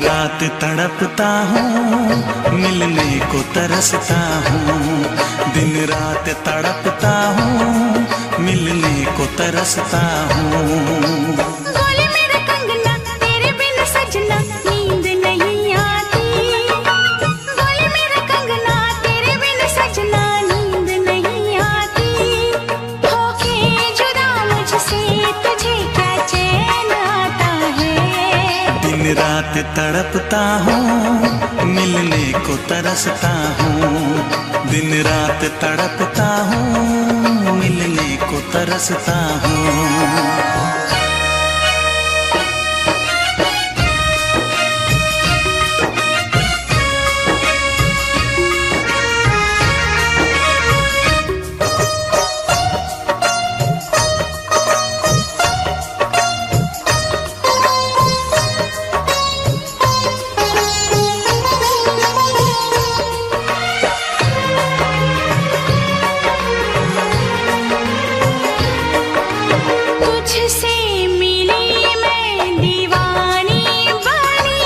रात तड़पता हूँ, मिलने को तरसता हूँ। दिन रात तड़पता हूँ, मिलने को तरसता हूँ। बोले मेरा कंगना तेरे बिन सजना नींद नहीं आती। बोले मेरा कंगना तेरे बिन सजना नींद नहीं आती। होके जुदा मुझसे तुझे क्या चैन आता है। दिन रात तड़पता हूँ, मिलने को तरसता हूँ। दिन रात तड़पता हूँ, मिलने को तरसता हूँ। तुझसे मिली मैं दीवानी बनी।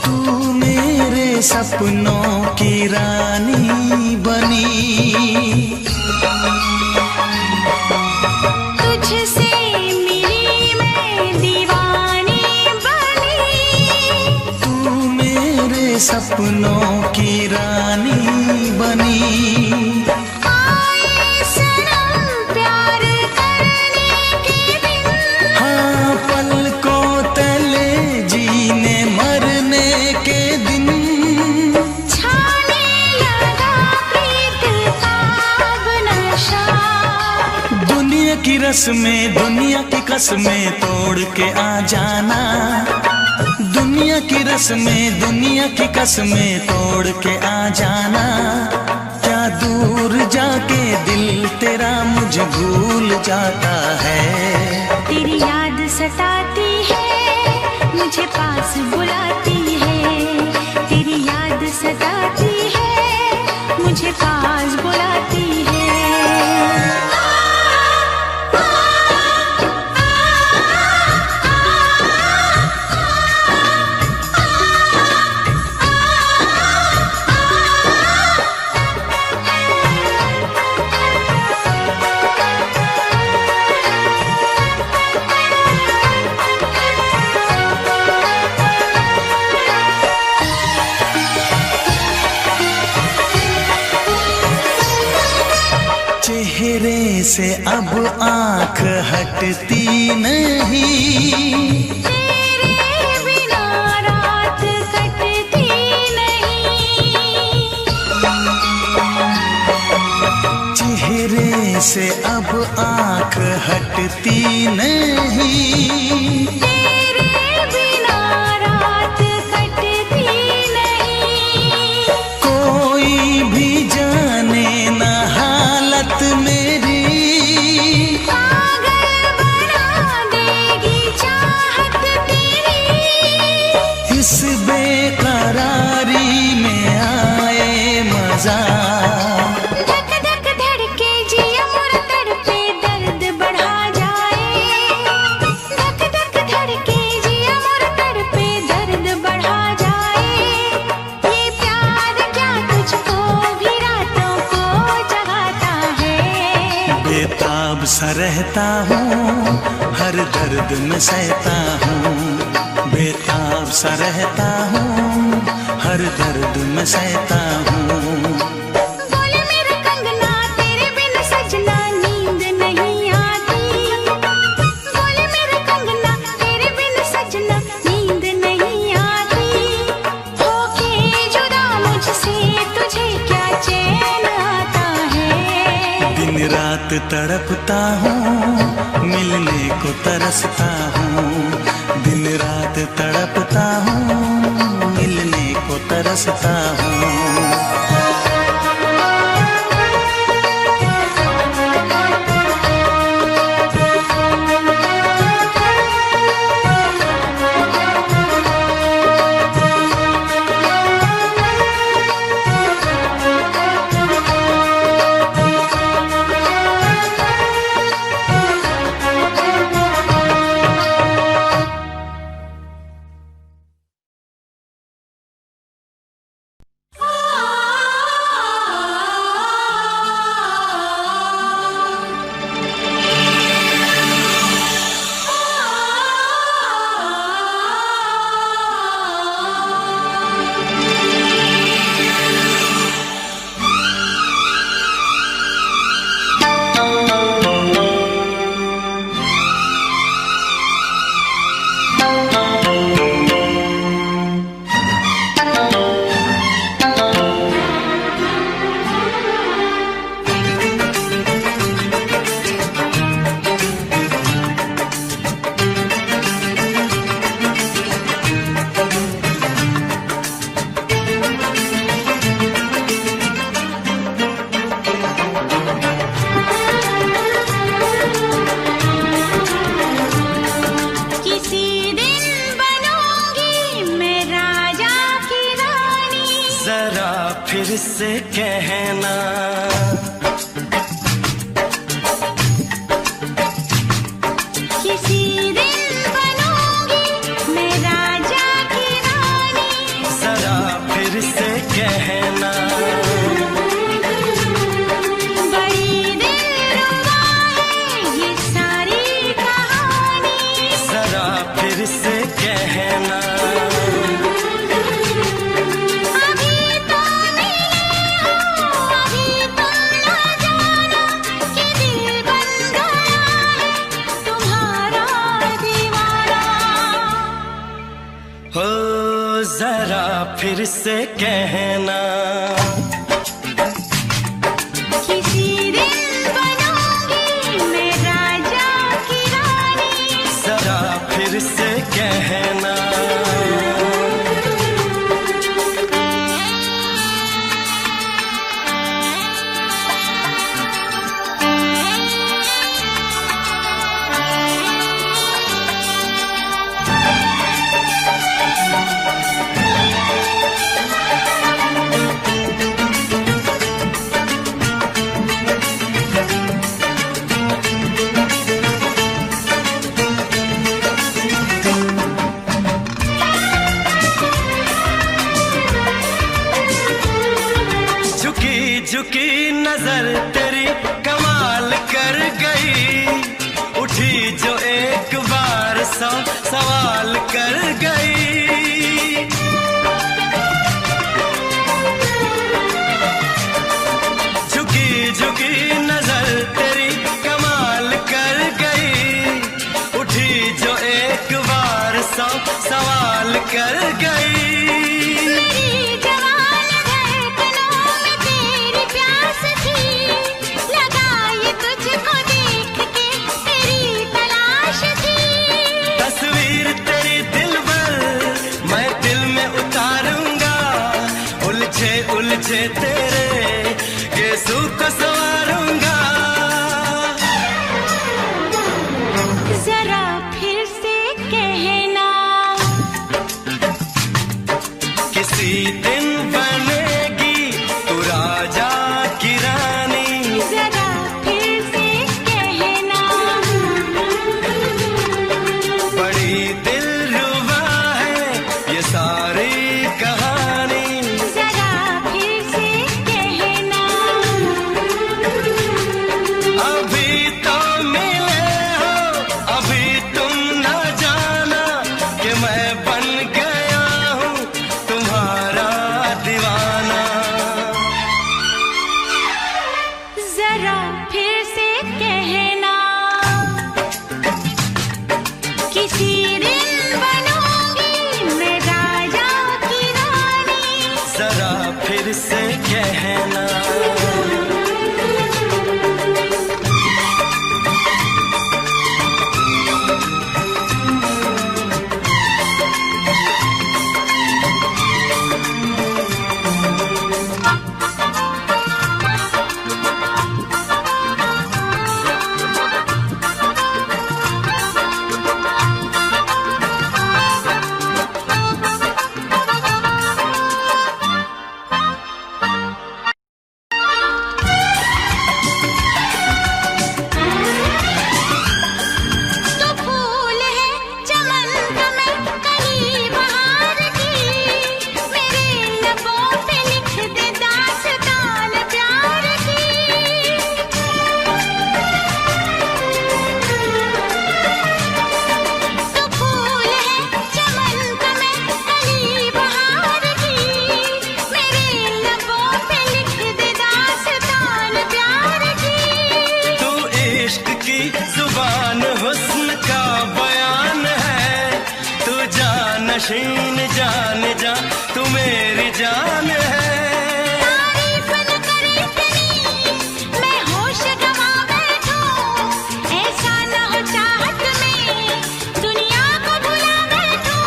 तू मेरे सपनों की रानी बनी। तुझसे मिली मैं दीवानी बनी। तू मेरे सपनों की रानी बनी। आए सनम प्यार करने के दिन। हाँ, पलकों तले जीने मरने के दिन। छाने लगा प्रीत का अब नशा। दुनिया की रस्में, दुनिया की कसमें तोड़ के आ जाना। दुनिया की रस्में, दुनिया की कसमें तोड़ के आ जाना। क्या दूर जाके दिल तेरा मुझे भूल जाता है। तेरी याद सताती है, मुझे पास बुलाती है। तेरी याद सताती है, मुझे पास बुलाती है। चेहरे से अब आँख हटती नहीं। तेरे बिना रात कटती नहीं। चेहरे से अब आँख हटती नहीं। तेरे बिना रात कटती नहीं। कोई भी जाने ना हालत मेरी। पागल बना देगी चाहत तेरी। इस बेकरारी में आए मजा। धक धक धड़के जिया मोरा तड़पे दर्द बढ़ा जाए। धक धक धड़के जिया मोरा तड़पे दर्द बढ़ा जाए। ये प्यार क्या तुझको भी रातों को जगाता है। बेताब सा रहता हूँ, हर दर्द में सहता हूँ। बेताब सा रहता हूँ, हर दर्द में सहता हूँ। बोले मेरा कंगना तेरे बिन सजना नींद नहीं आती। बोले मेरा कंगना तेरे बिन सजना नींद नहीं आती। होके जुदा मुझसे तुझे क्या चैन आता है। दिन रात तड़पता हूँ, मिलने को तरसता हूँ। दिन रात तड़पता हूँ, मिलने को तरसता हूँ। जरा फिर से कहना, किसी दिन बनूंगी मैं राजा की रानी। जरा फिर से कहना, बड़ी दिलरुबा है ये सारी कहानी। जरा फिर से कहना, हो जरा फिर से कहना, किसी दिन बनूंगी मैं राजा की रानी। जरा फिर से कहना, झुकी नजर तेरी कमाल कर गई, उठी जो एक बार सौ सवाल कर गई। झुकी झुकी नजर तेरी कमाल कर गई, उठी जो एक बार सौ सवाल कर गई। उलझे तेरे गेसू को संवारूंगा, जरा फिर से कहना, किसी दिन बनेगी तू राजा की रानी। जरा फिर से कहना, बड़ी दिलरुबा है ये सारी कहानी। अभी तो मिले हो, अभी तुम न जाना कि मैं बन गया हूँ तुम्हारा दीवाना। जरा फिर से कहना, किसी दिन नशीन जान जा तू मेरी जान है। तारीफ न करे इतनी मैं होश गवा बैठूं, ऐसा न हो चाहत में दुनिया को भुला बैठूं।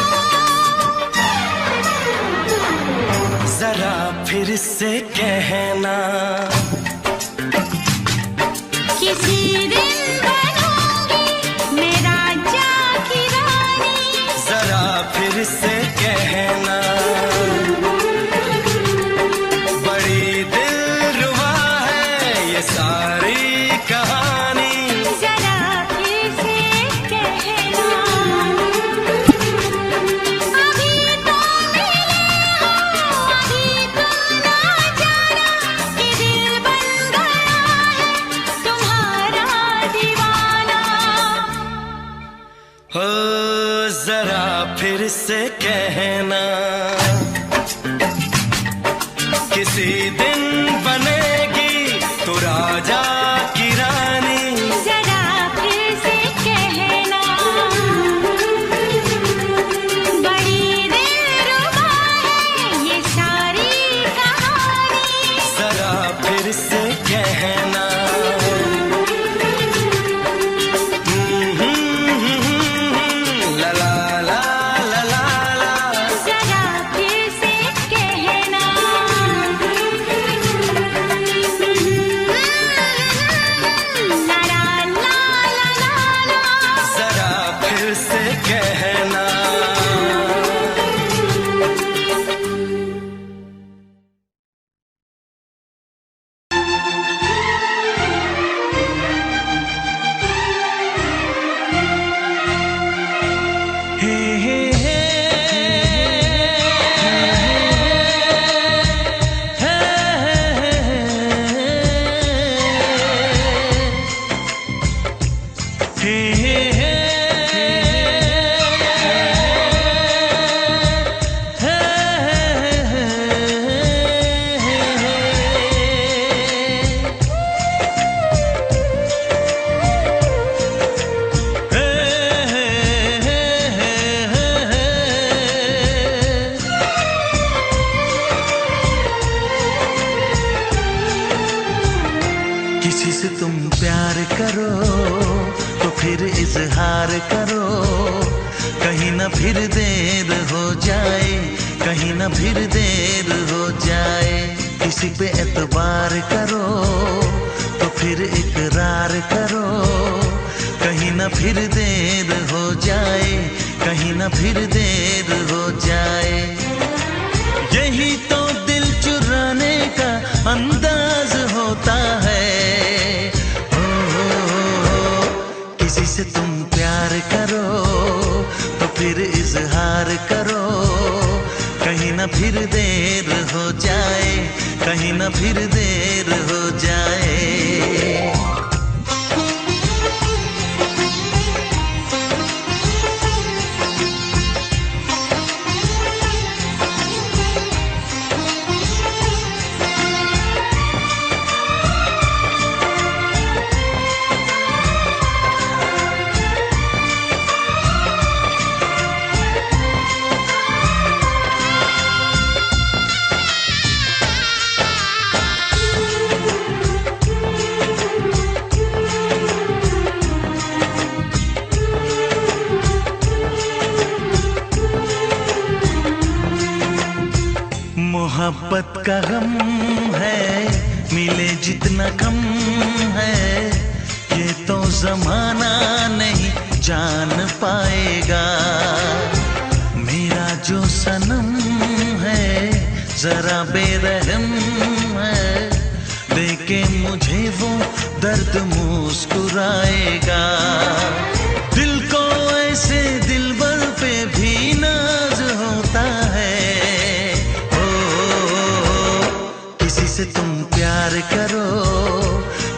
जरा फिर से कहना किसी दिन बनूंगी मैं राजा की रानी। जरा फिर से कहना बड़ी दिलरुबा है ये सारी कहानी। जरा फिर से कहना अभी तो मिले हो, अभी तुम ना जाना कि दिल बन गया है तुम्हारा दीवाना। हो जरा फिर से कहना किसी दिन बनेगी तू राजा की रानी। जरा फिर से कहना बड़ी दिलरुबा है ये सारी कहानी। जरा फिर से कहना ला ला ला ला ला ला। जरा फिर से कहना ला ला ला ला ला। जरा फिर से कहना हे हे हे किसी से तुम प्यार करो तो फिर इजहार करो, कहीं ना फिर देर हो जाए, कहीं ना फिर देर हो जाए। किसी पे एतबार करो तो फिर इकरार करो, कहीं ना फिर देर हो जाए, कहीं ना फिर देर हो जाए। यही तो दिल चुराने का अंदाज होता है। किसी से तुम प्यार करो तो फिर इजहार करो, कहीं ना फिर देर हो जाए, कहीं ना फिर देर हो जाए। मोहब्बत का गम है मिले जितना कम है, ये तो जमाना नहीं जान पाएगा। मेरा जो सनम है जरा बेरहम है, देके मुझे वो दर्द मुस्कुराएगा। दिल को ऐसे दिलबर पे भी नाज होता है। किसी से तुम प्यार करो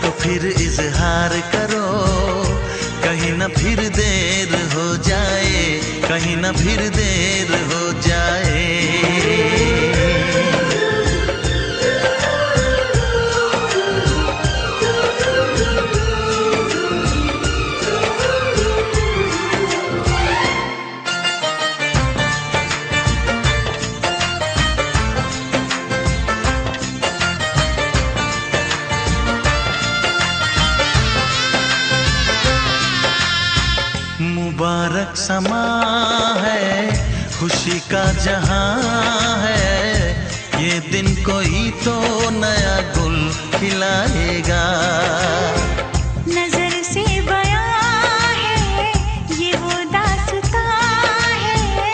तो फिर इजहार करो, कहीं ना फिर देर हो जाए, कहीं ना फिर देर हो जाए। है, खुशी का जहां है, ये दिन कोई तो नया गुल खिलाएगा। नजर से बयां है ये वो दास्तां है,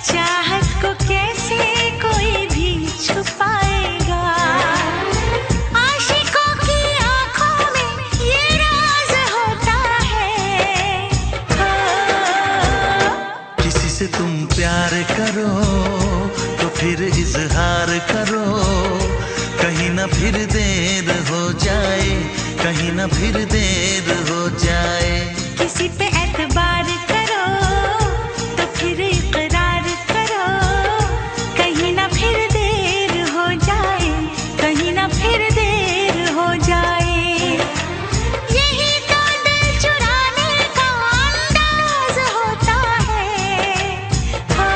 चाहत को कैसे कोई भी छुपाएगा। आशिकों की आंखों में ये राज होता है। किसी से तुम प्यार करो तो फिर इजहार करो, कहीं ना फिर देर हो जाए, कहीं ना फिर देर हो जाए। किसी पे एतबार करो तो फिर इकरार करो, कहीं ना फिर देर हो जाए, कहीं ना फिर देर हो जाए। यही तो दिल चुराने का अंदाज होता है। हो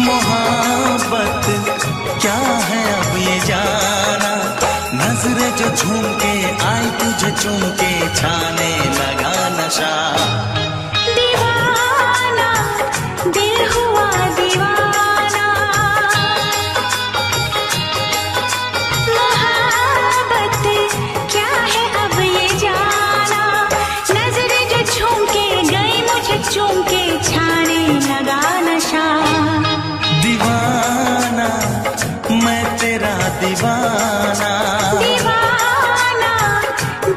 मोहब्बत क्या है अब ये जाना, नजरें जो झूम के आई तुझे चूम के छाने लगा नशा। दीवाना दिल हुआ दीवाना, मोहब्बत क्या है अब ये जाना, नजरें जो झूम के गई मुझे चूम के छाने लगा नशा। दीवाना मैं तेरा दीवाना, दीवाना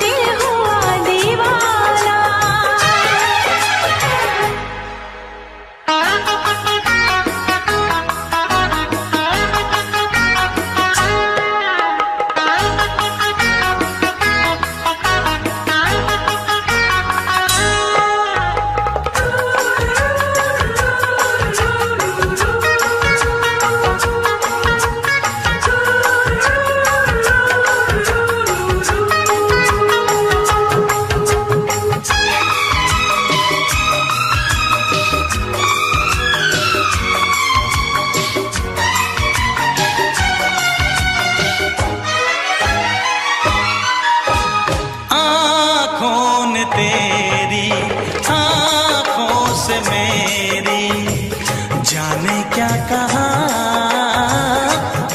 दिल हुआ दीवाना। तेरी आँखों से मेरी जाने क्या कहा,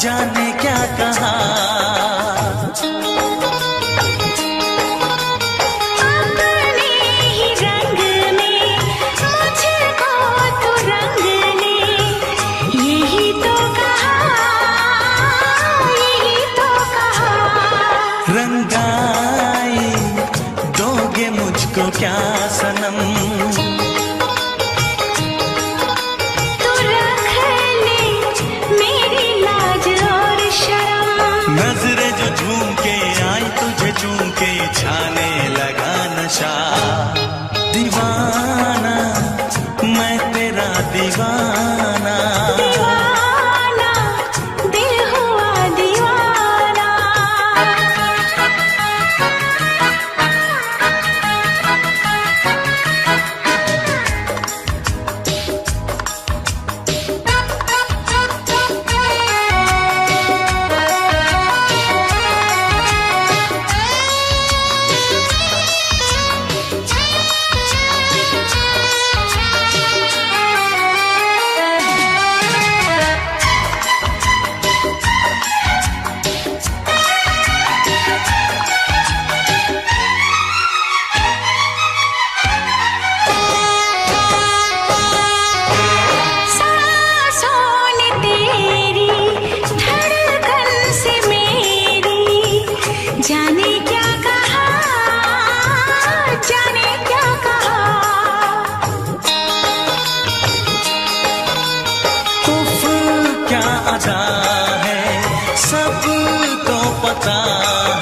जाने क्या कहा। अपने ही रंग में मुझको तो रंग ले, यही तो कहा, यही तो कहा। रंगाई दोगे मुझको क्या सनम, तू रख ले मेरी लाज और शर्म, नजरें जो झूम के आई तुझे चूम के छाने लगा नशा। दीवाना मैं तेरा दीवाना, दीवाना दिल हुआ दीवाना। जाने क्या कहा, जाने क्या कहा। उफ क्या अदा है सबको पता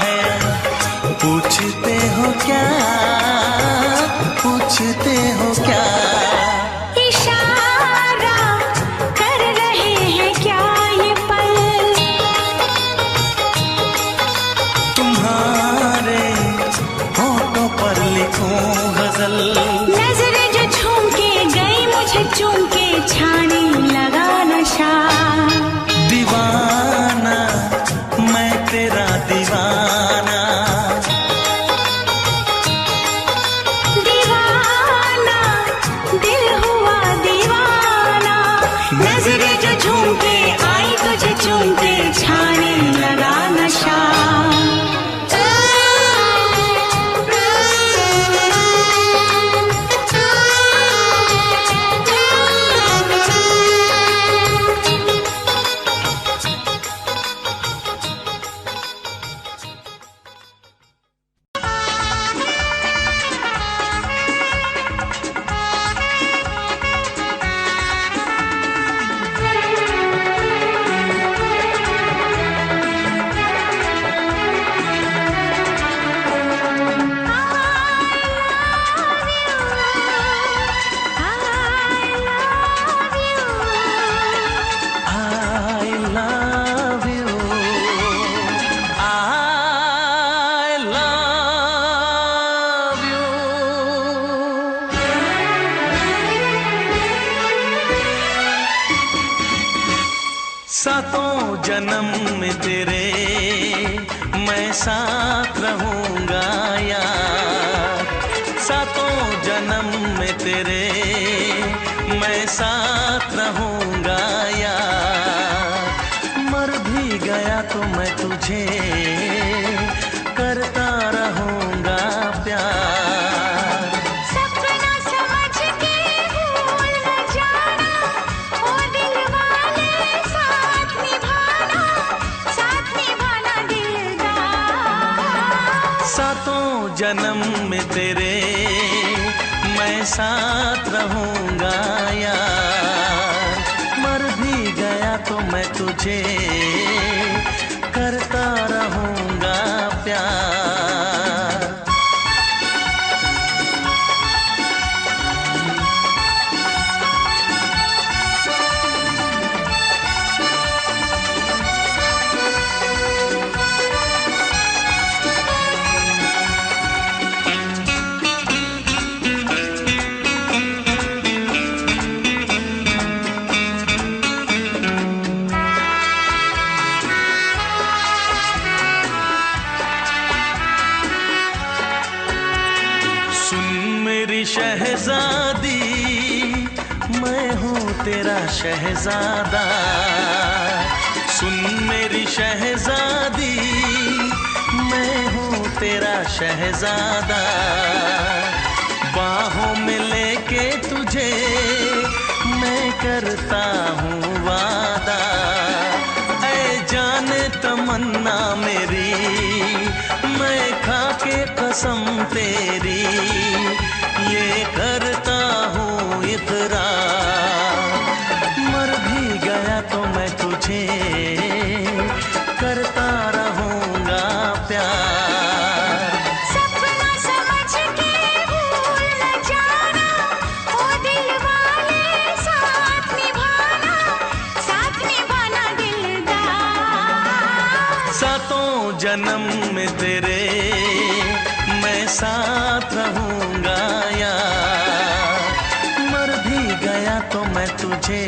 है, पूछते हो क्या, पूछते हो क्या। इशारा कर रहे हैं क्या ये पल, तुम्हारे होठों पर लिखूं गजल, नजरें जो झूम के गई मुझे चूम के छाने लगा नशा। दीवाना मैं तेरा दीवाना, दीवाना दिल हुआ दीवाना, नजरें जो झूम के आई तुझे चूम के छाने लगा नशा। सातों जन्म में तेरे मैं साथ रहूंगा यार, सातों जन्म में तेरे मैं साथ रहूंगा यार। मर भी गया तो मैं तुझे करता रहूंगा प्यार। सपना समझ के भूल न जाना, ओ दिल वाले साथ निभाना दिलदार। सातों जन्म में तेरे मैं साथ रहूंगा यार, मर भी गया तो मैं तुझे करता रहूंगा प्यार। शहजादी मैं हूँ तेरा शहजादा, सुन मेरी शहजादी मैं हूँ तेरा शहजादा। बाहों में लेके तुझे मैं करता हूँ वादा, ऐ जाने तमन्ना मेरी मैं खा के कसम तेरी ये करता हूँ इकरार। मर भी गया तो मैं तुझे करता रहूंगा प्यार। सपना समझ के भूल न जाना, ओ दिल वाले साथ निभाना दिलदार। सातों जन्म में तेरे मैं साथ रहूंगा यार, मर भी गया तो मैं तुझे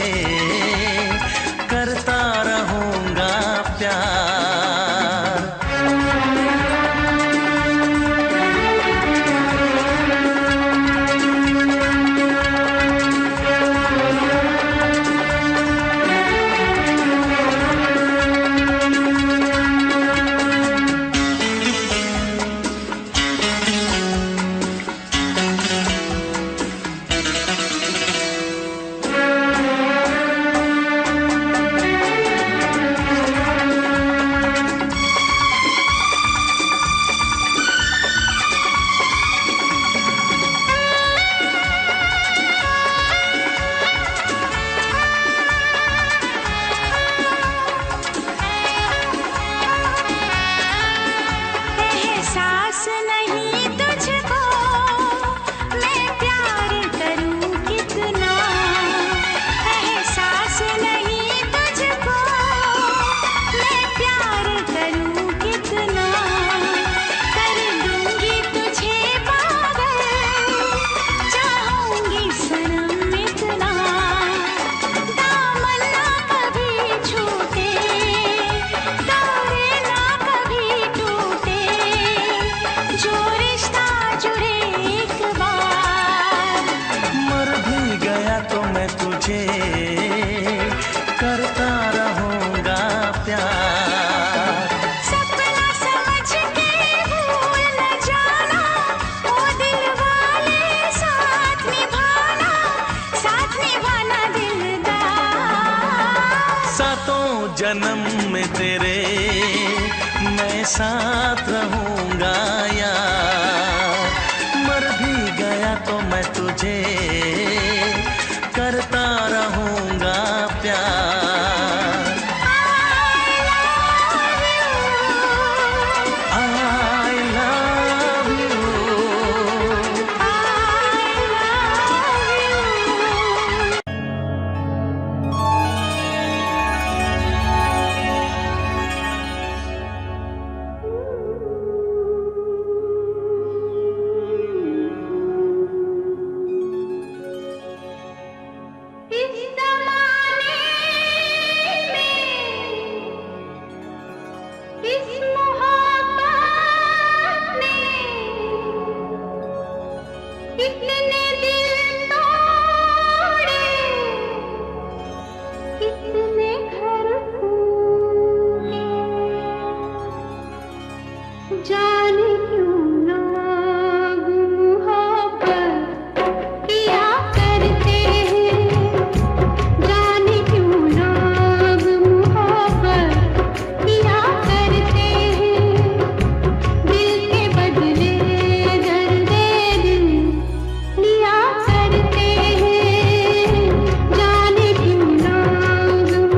करता रहूंगा प्यार। करता रहूंगा प्यार। सपना समझ के भूल न जाना, ओ दिल वाले साथ निभाना दिलदार। सातों जन्म में तेरे मैं साथ रहूंगा यार, मर भी गया तो मैं तुझे करता रहूंगा प्यार। I love you। कितने घर फूटे, जाने क्यों लोग मोहब्बत किया करते हैं, जाने क्यों लोग मोहब्बत किया करते हैं, दिल के बदले दर्दे दिल लिया करते हैं, जाने क्यों लोग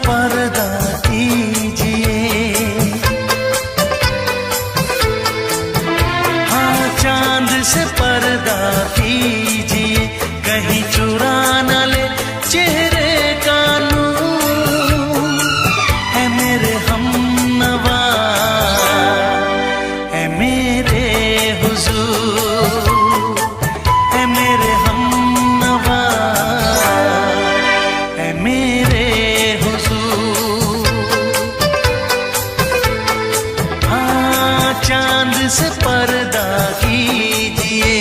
पर्दा कीजिए, हाँ चांद से पर्दा कीजिए, कहीं चुरा न ले चेहरे का नूर। है मेरे हमनवा, है मेरे हुजूर, है मेरे हमनवा, है मेरे हुजूर। हाँ चांद से पर्दा कीजिए।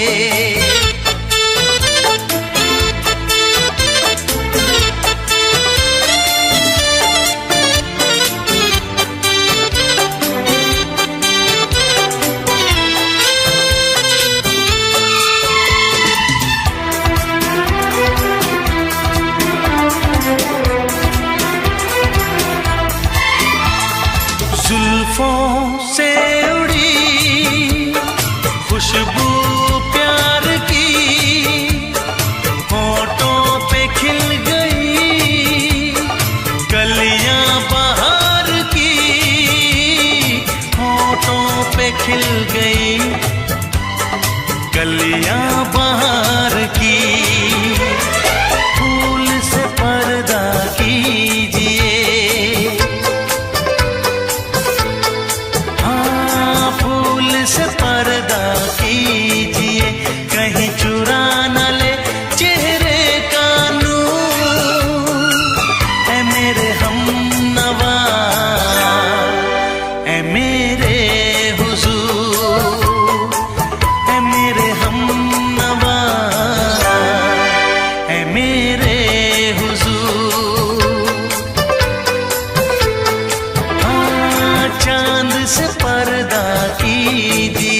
जुल्फों से उड़ी खुशबू प्यार की, होठों पे खिल गई कलियां बहार की, होठों पे खिल गई कलियां बहार की। फूल से पर्दा कीजिए, से पर्दा कीजिए, कहीं चुरा न ले चेहरे का नूर। है मेरे हमनवा, है मेरे हुजूर, है मेरे हमनवा, है मेरे हुजूर। हाँ चांद से पर्दा कीजिए।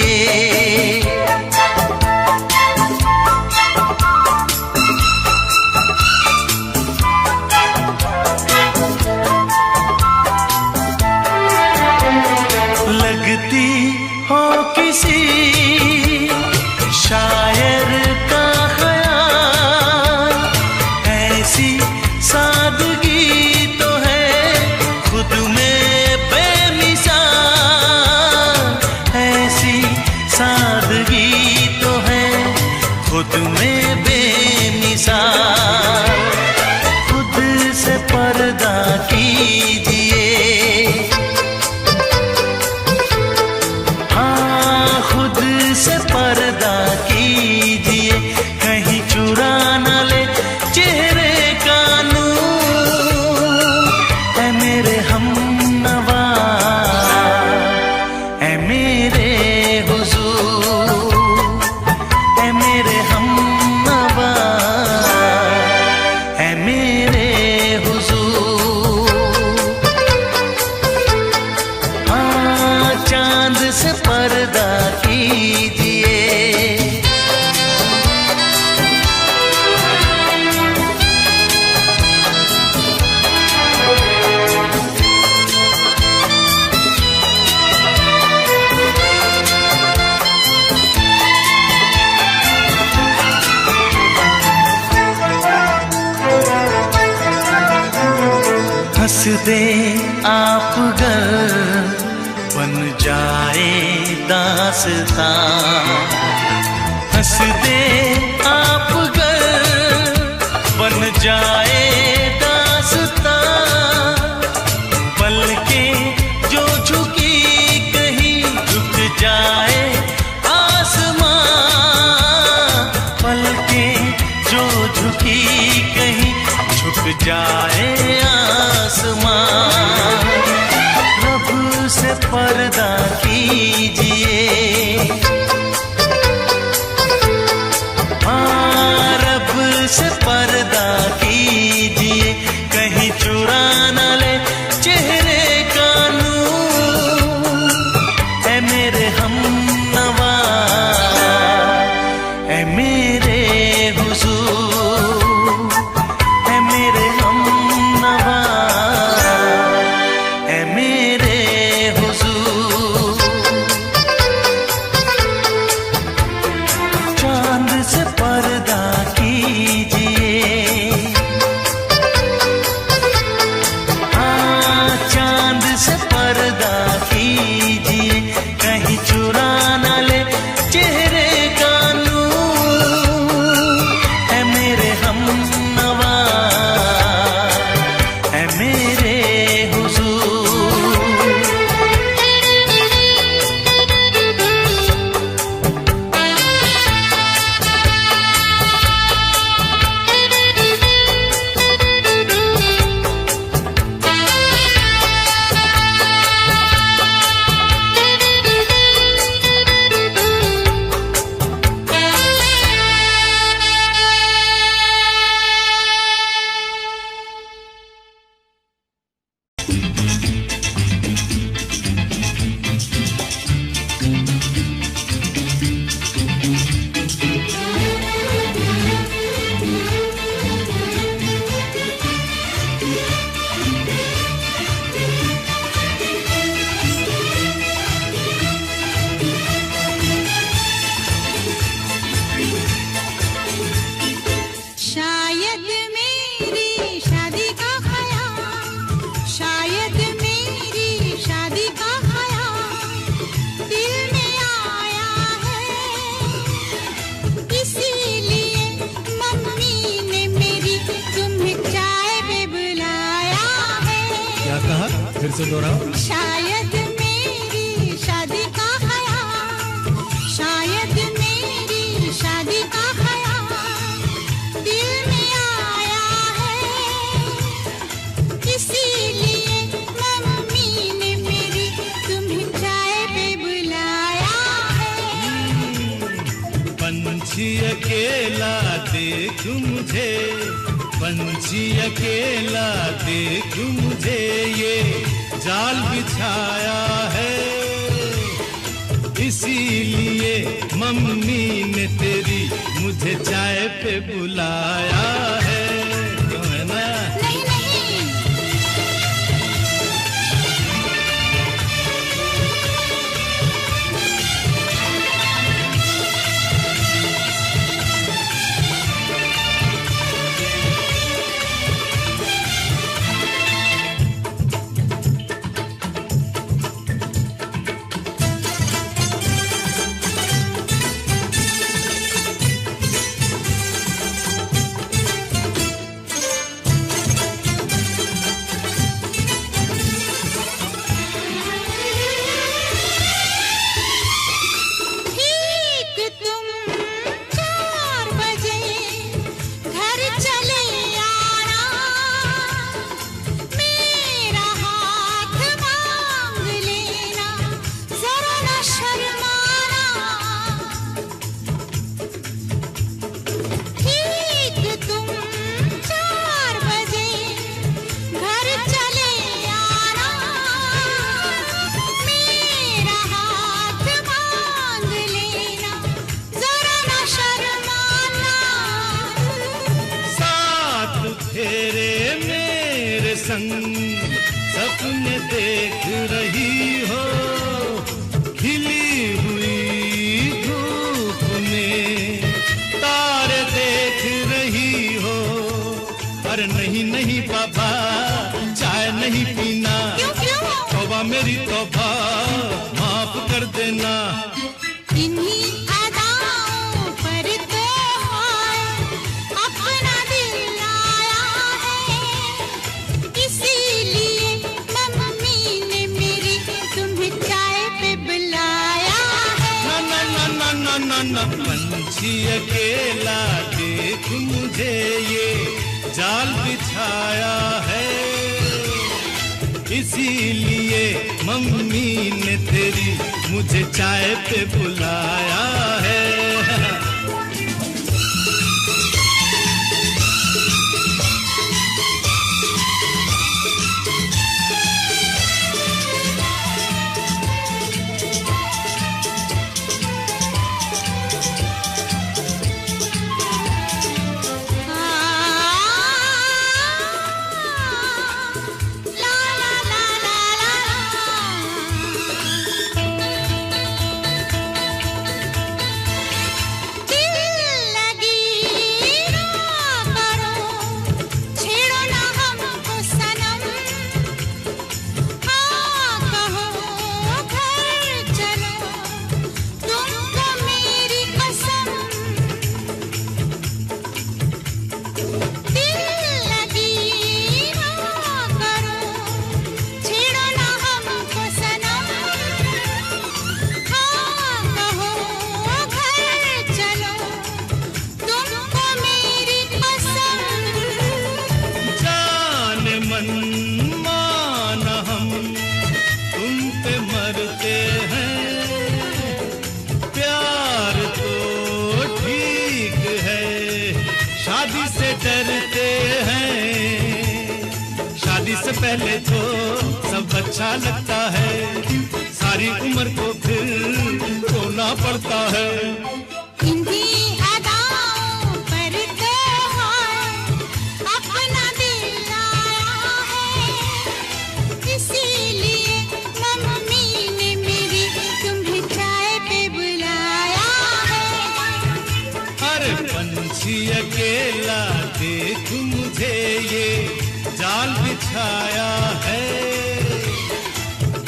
लगती हो किसी शायर का ख्याल, ऐसी सादगी तो है खुद में बेमिसाल, ऐसी सादगी तो है खुद में बेमिसाल। खुद से पर्दा कीजिए, हाँ खुद से पर्दा कीजिए, कहीं चुरा न ले चेहरे का नूर। है मेरे हमनवा, है मेरे हुजूर, है मेरे हमनवा, है मेरे हुजूर। हाँ चांद से पर्दा कीजिए। हंस दे आप गर बन जाए दास्तां, हंस दे आप गर बन जाए दास्तां। पलकें जो झुकी कहीं झुक जाए आसमां, पलकें जो झुकी कहीं झुक जाए आसमां। रब से पर्दा कीजिए, हाँ रब से पर्दा कीजिए, कहीं चुरा न ले चेहरे का नूर। है मेरे हमनवा, है मेरे हुजूर, है मेरे हम से दोहराओ। शायद मेरी शादी का ख्याल, शायद मेरी शादी का ख्याल दिल में आया है, इसीलिए मम्मी ने मेरी तुम्हें चाय पे बुलाया है। पंछी अकेला देख मुझे, पंछी अकेला देख मुझे, ये जाल बिछाया है, इसीलिए मम्मी ने तेरी मुझे चाय पे बुलाया है। क्यों है ना? नहीं नहीं, सपने देख रही हो, खिली हुई धूप में तारे देख रही हो। अरे नहीं नहीं पापा, चाय नहीं पीना। क्यों क्यों? तौबा मेरी तौबा, माफ कर देना। इन्हीं अदाओं पर तो हाय अपना दिल लाया है, इसीलिए मम्मी ने मेरी तुम्हें चाय पे बुलाया है। ना ना ना ना ना ना ना, पंछी अकेला देख मुझे, ये जाल बिछाया है, इसीलिए मम्मी ने तेरी मुझे चाय पे बुलाया है। डरते हैं, शादी से पहले तो सब अच्छा लगता है, सारी उम्र को फिर रोना पड़ता है। इन्हीं अदाओं पर तो हाय अपना दिल लाया है, इसीलिए मम्मी ने मेरी तुम्हें चाय पे बुलाया है। अरे पंछी अकेला देख मुझे, ये जाल बिछाया है,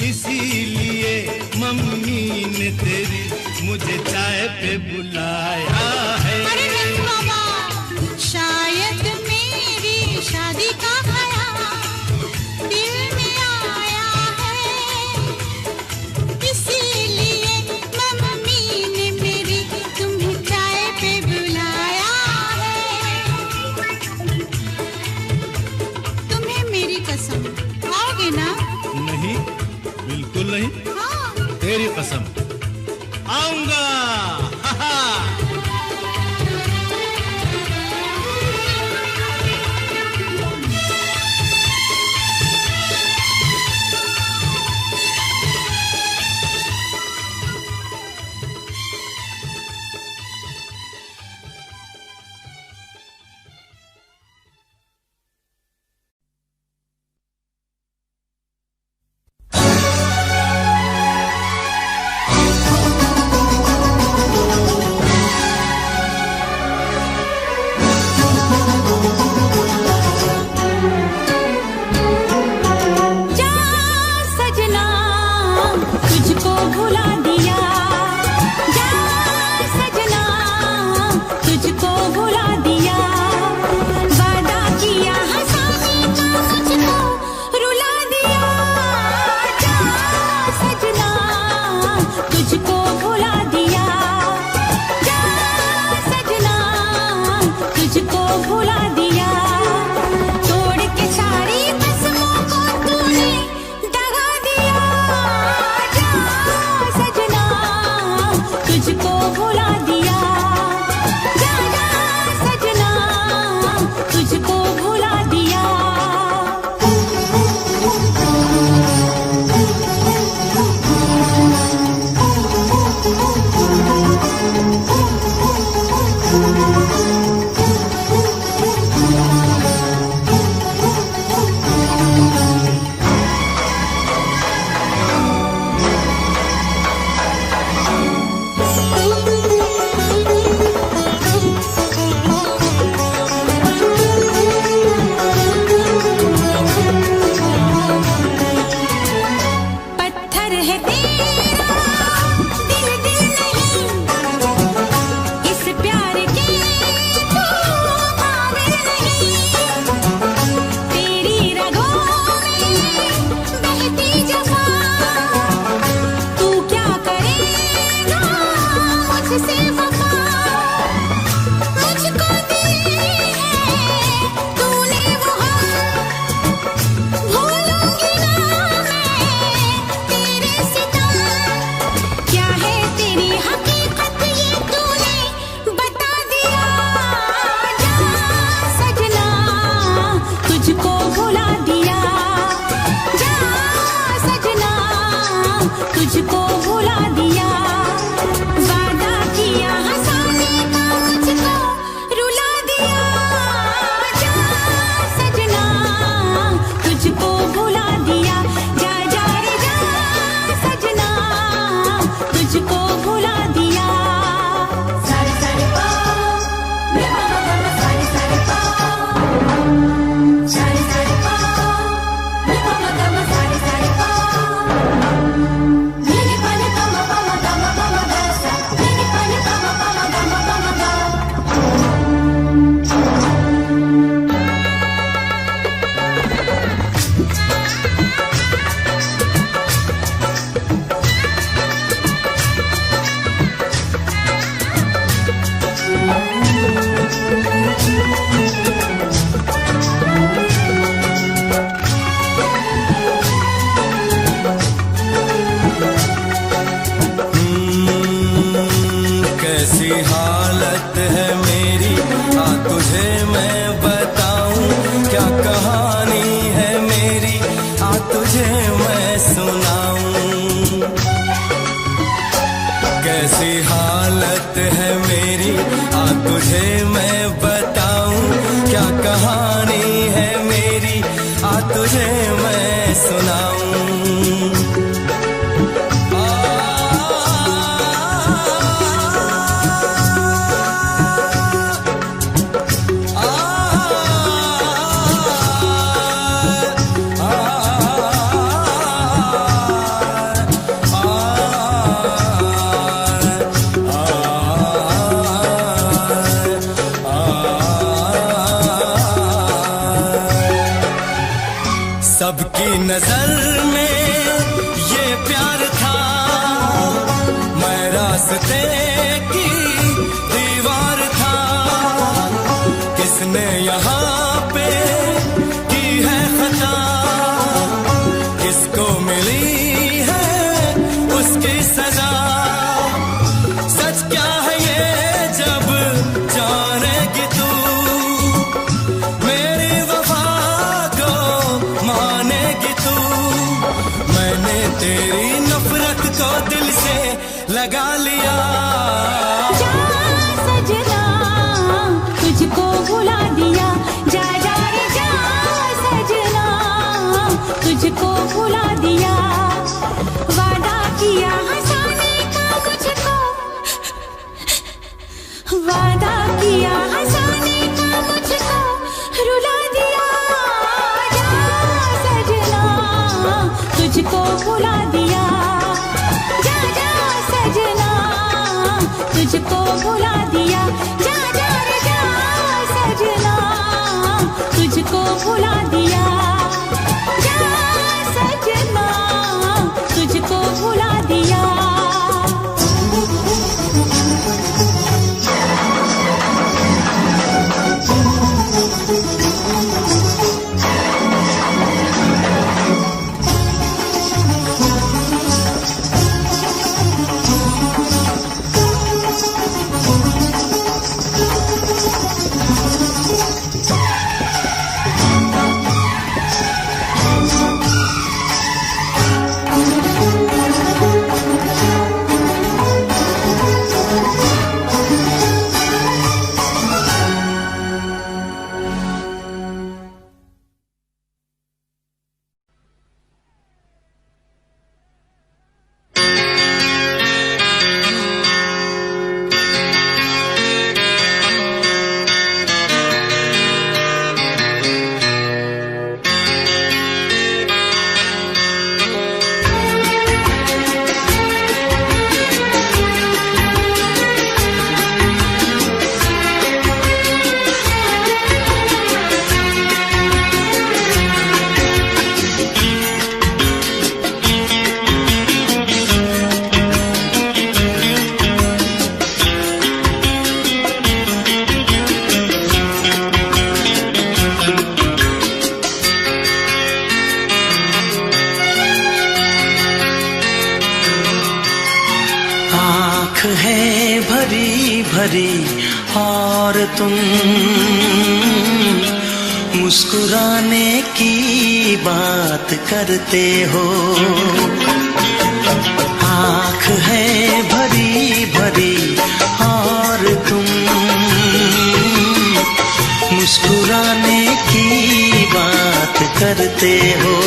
इसीलिए मम्मी ने तेरी मुझे चाय पे बुलाया है। अरे नहीं बाबा, शायद मेरी शादी का ख्याल दिल में आया तेरी कसम आऊंगा। हा हा। सबकी नजर में ये प्यार था, मैं रास्ते की दीवार था। किसने यहाँ पे की है खता, किसको मिली है उसकी गले लगा लिया। जा सजना तुझको भुला दिया, जा जा रे जा सजना तुझको भुला दिया। वादा किया हंसाने का मुझको, वादा किया हंसाने का मुझको रुला दिया। जा सजना तुझको भुला दिया, जा जा सजना तुझको भुला दिया। जा जा रे जा सजना तुझको भुला दिया, जा सजना तुझको भुला दिया। आँख है भरी भरी और तुम मुस्कुराने की बात करते हो। आँख है भरी भरी और तुम मुस्कुराने की बात करते हो।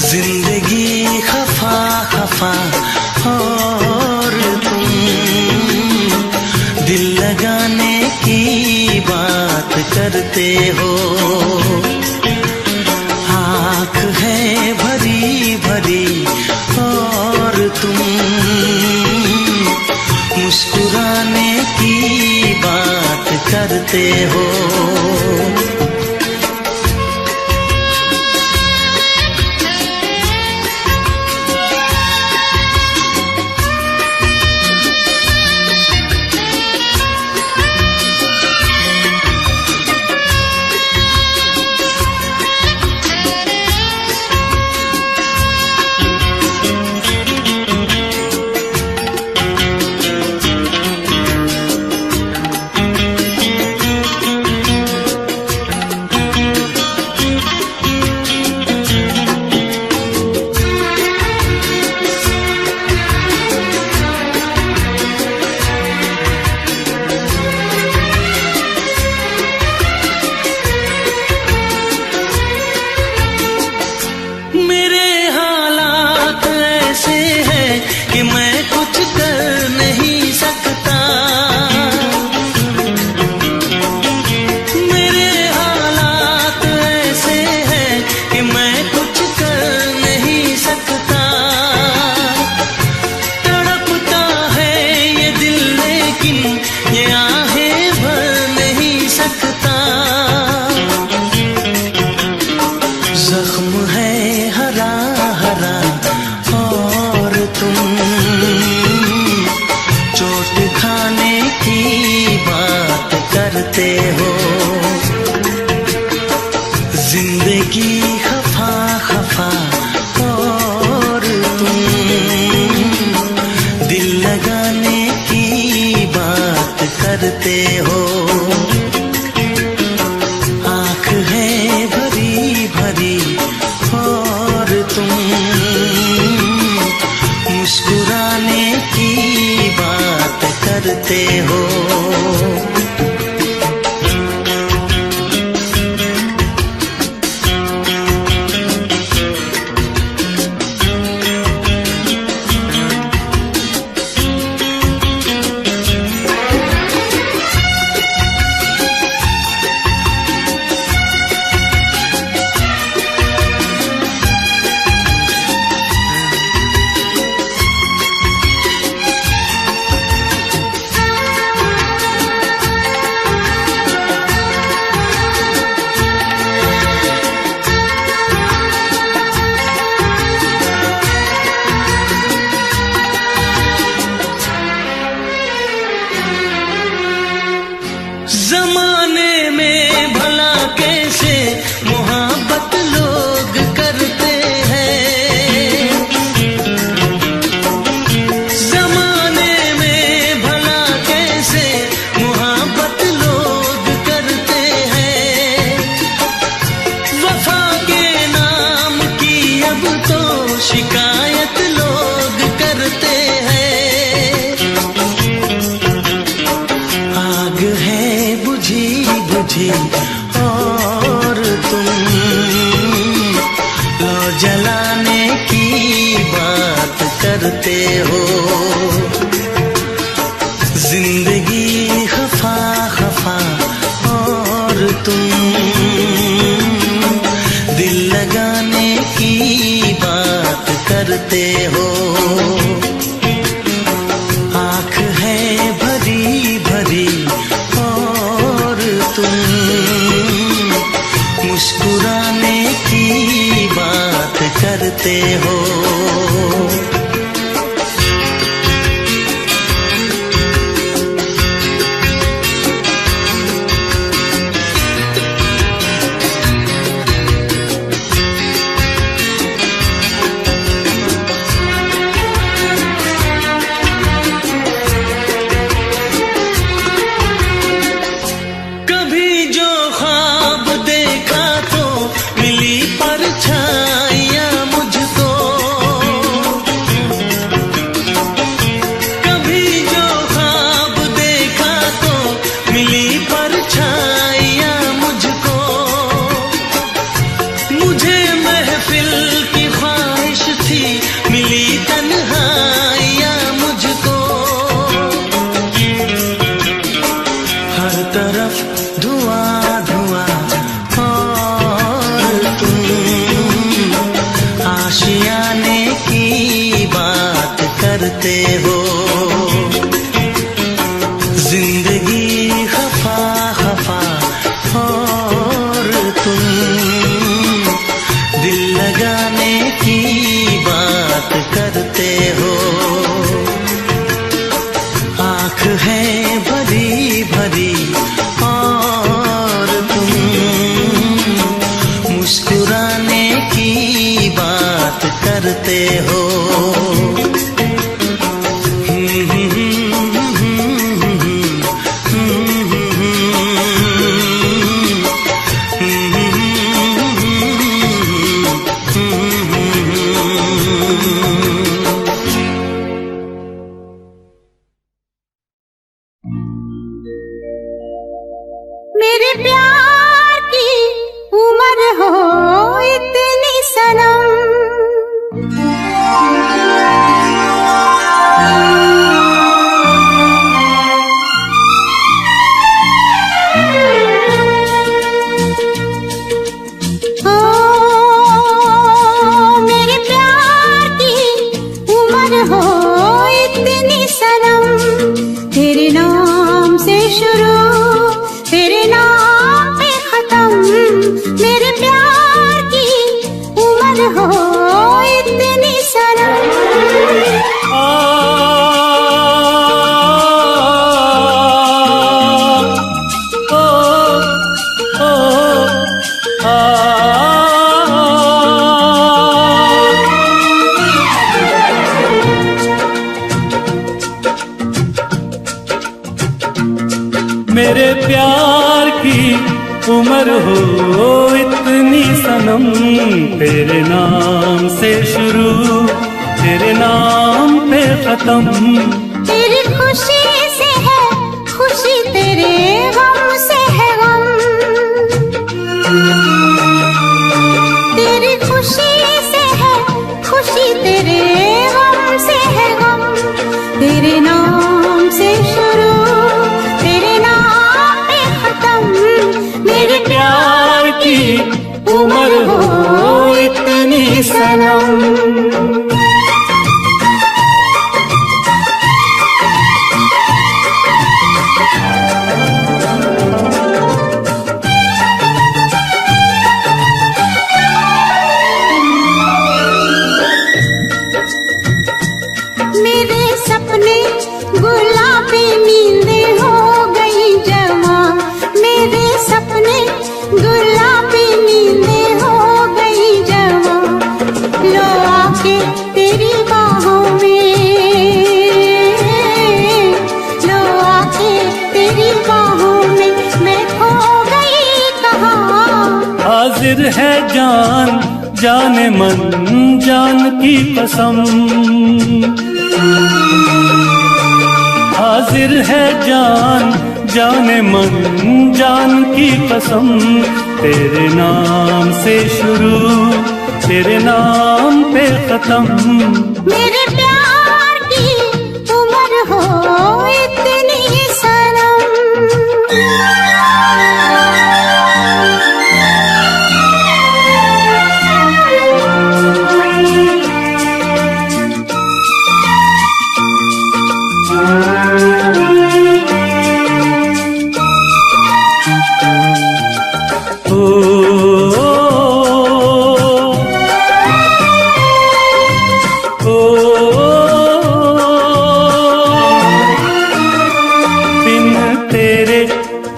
जिंदगी खफा खफा और तुम दिल लगाने की बात करते हो। आँख है भरी भरी और तुम मुस्कुराने की बात करते हो। कि मैं कुछ कर नहीं सकता। मेरे हालात ऐसे हैं कि मैं कुछ कर नहीं सकता। तड़पता है ये दिल लेकिन ये आहें भर नहीं सकता। जख्म है हरा हरा और तुम चोट खाने की बात करते हो। जिंदगी खफा खफा और तुम दिल लगाने की बात करते हो। आँख है भरी भरी और तुम करते हो। जमाने में भला कैसे मोहब्बत लोग करते हैं, जमाने में भला कैसे मोहब्बत लोग करते हैं। वफा के नाम की अब तो शिकायत लोग करते हैं। आग है बुझी बुझी और तुम लो जलाने की बात करते हो। जिंदगी खफा खफा और तुम दिल लगाने की बात करते हो। आँख है भरी भरी और तुम मुस्कुराने की बात करते हो। कभी जो ख्वाब देखा तो मिली परछाइयां मुझको, कभी जो ख्वाब देखा तो मिली परछाइयां मुझको। मुझे महफिल की ख्वाहिश थी मिली तन्हाइयां मुझको। हर तरफ धुआं धुआं और तुम आशियाने की बात करते हो। जिंदगी खफा खफा और तुम दिल लगाने की बात करते हो। आँख है भरी भरी और तुम मुस्कुराने की बात करते हो। मेरे प्यार की उम्र हो इतनी सनम, ओ मेरे प्यार की उम्र हो इतनी सनम। तेरे नाम से शुरू तेरे नाम पे खत्म। मेरे प्यार की उम्र हो इतनी सनम। मेरे प्यार की उम्र हो इतनी सनम। तेरे नाम से शुरू तेरे नाम पे खत्म। तेरी खुशी से खुशी से है खुशी, तेरे गम से है गम। तेरे नाम से शुरू, तेरे नाम पे खत्म। मेरे प्यार की उम्र हो इतनी सनम। मेरे सपने गुलाबी नींदें हो गई जमा। मेरे सपने गुलाबी नींदें हो गई जमा। लो आके तेरी बाहों में, लो आके तेरी बाहों में मैं खो गई कहाँ। हाजिर है जान जाने मन जान की कसम। हाजिर है जान जाने मन जान की कसम। तेरे नाम से शुरू, तेरे नाम पे खत्म। मेरे प्यार की उम्र हो इतनी सनम।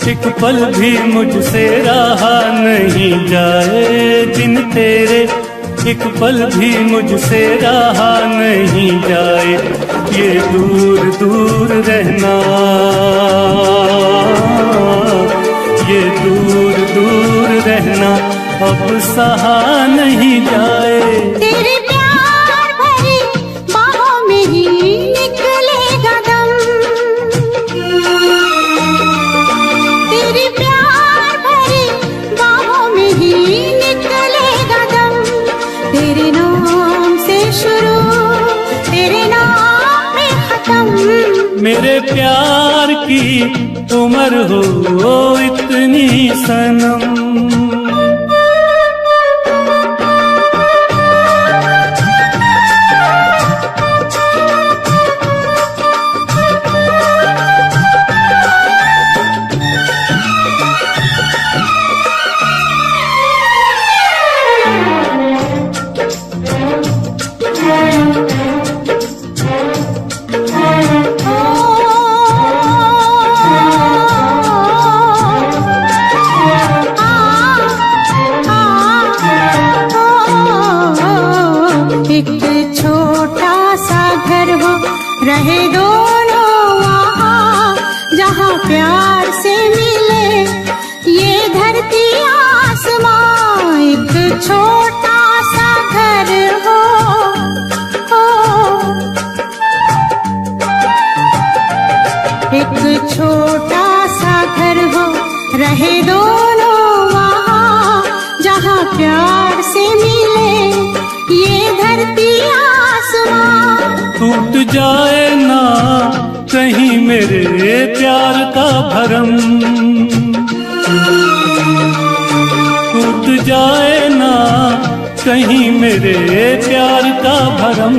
एक पल भी मुझसे रहा नहीं जाए। दिन तेरे एक पल भी मुझसे रहा नहीं जाए। ये दूर दूर रहना, ये दूर दूर रहना अब सहा नहीं जाए। तेरे प्यार भरी बाहों में ही निकलेगा दम। तेरे प्यार भरी बाहों में ही निकलेगा दम। तेरे नाम से शुरू, तेरे नाम पे खत्म। मेरे प्यार की उम्र हो इतनी सनम। रहे दोनों वहाँ जहाँ प्यार से मिले ये धरती आसमां। एक छोटा सा घर हो, एक छोटा सा घर हो। रहे दोनों वहाँ जहाँ प्यार से मिले ये धरती आसमां। टूट जाए ना कहीं मेरे प्यार का भरम। टूट जाए ना कहीं मेरे प्यार का भरम।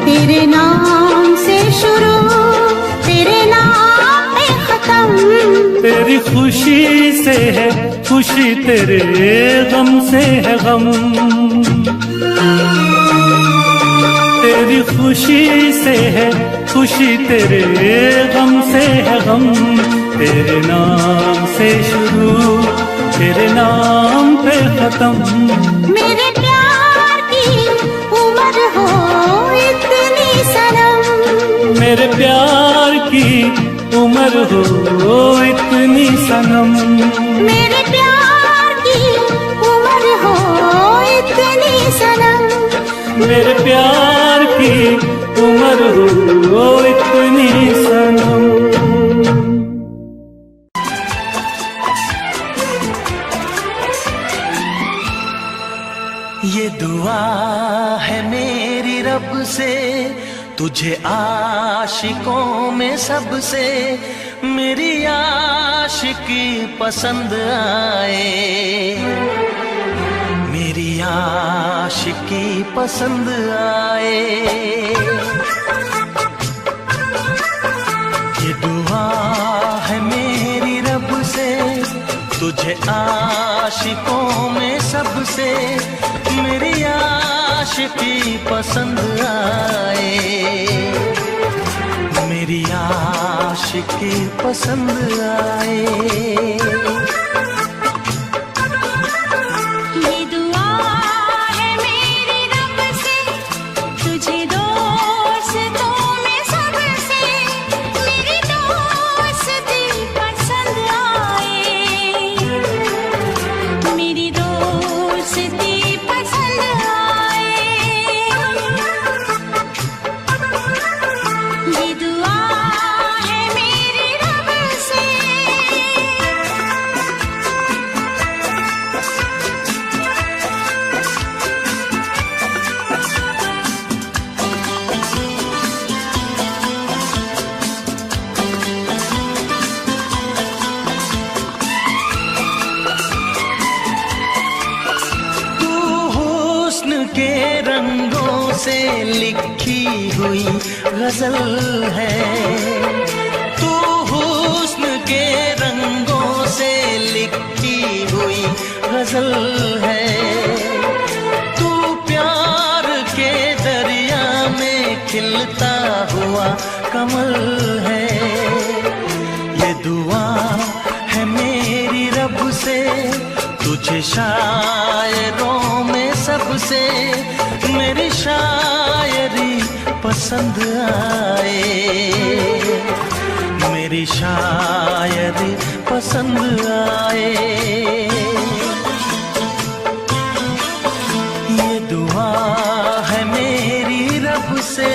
तेरे नाम से शुरू, तेरे नाम पे खत्म। तेरी खुशी से है खुशी, तेरे गम से है गम। तेरी खुशी से है खुशी, तेरे गम से है गम। तेरे नाम से शुरू, तेरे नाम पे खत्म। मेरे प्यार की उम्र हो इतनी सनम। मेरे प्यार की उम्र हो इतनी सनम। मेरे प्यार की उम्र हो इतनी सनम। मेरे प्यार की उम्र हो इतनी सनम। ये तुझे आशिकों में सबसे मेरी आशिकी पसंद आए, मेरी आशिकी पसंद आए। ये दुआ है मेरी रब से, तुझे आशिकों में सबसे मेरी आशिकी पसंद आए, मेरी आशिकी पसंद आए। ये दुआ है मेरी रब से, तुझे दोस्तों में सबसे मेरी दोस्ती पसंद आए, मेरी दोस्ती पसंद आए। ये दुआ है मेरी रब से। तू हुस्न के रंगों से लिखी हुई गजल है, तू हुस्न के रंगों से लिखी हुई गजल है। तू प्यार के दरिया में खिलता हुआ कमल है। ये दुआ है मेरी रब से, तुझे शायरों में सबसे मेरी शायरी पसंद आए, मेरी शायरी पसंद आए। ये दुआ है मेरी रब से।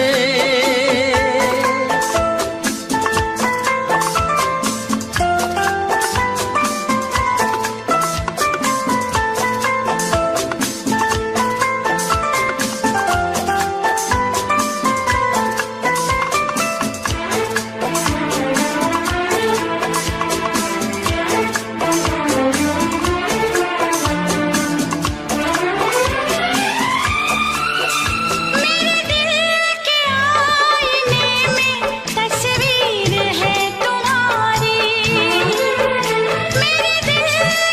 मेरे दिल के आईने में तस्वीर है तुम्हारी, मेरे दिल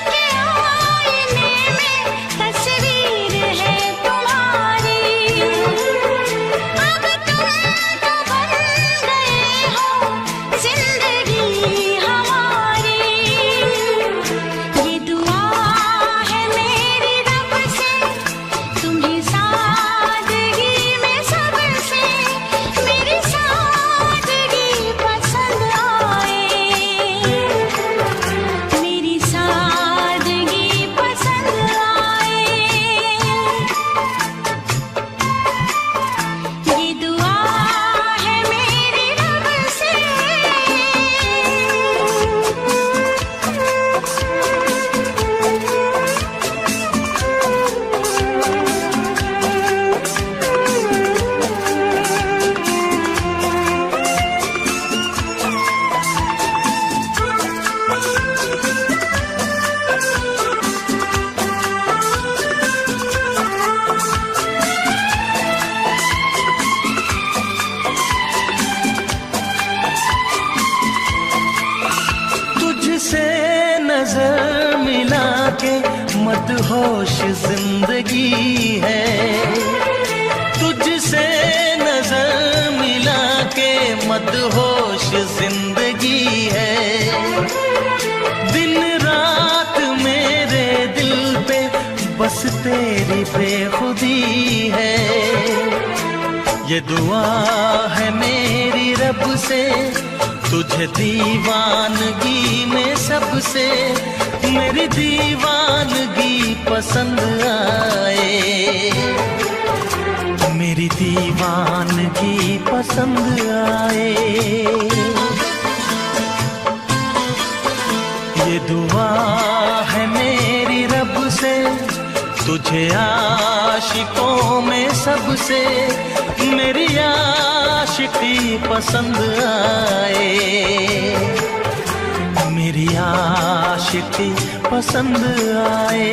के आईने में तस्वीर है तुम्हारी। अब तुम तो बन गए हो जिंदगी हमारी। ये दुआ है मेरी रब से, तुम्हें सादगी में सबसे मेरी सादगी पसंद आए, मेरी सादगी पसंद आए। ये दुआ है मेरी रब से। तुझसे नजर मिला के मदहोश जिंदगी है, तुझसे नजर मिला के मदहोश जिंदगी है। दिन रात मेरे दिल पे बस तेरी बेखुदी है। ये दुआ है मेरी रब से, तुझे दीवानगी में सबसे मेरी दीवानगी पसंद आए, मेरी दीवानगी पसंद आए। ये दुआ है मेरी रब से, तुझे आशिकों में सबसे मेरी आशिकी पसंद आए, मेरी आशिकी पसंद आए,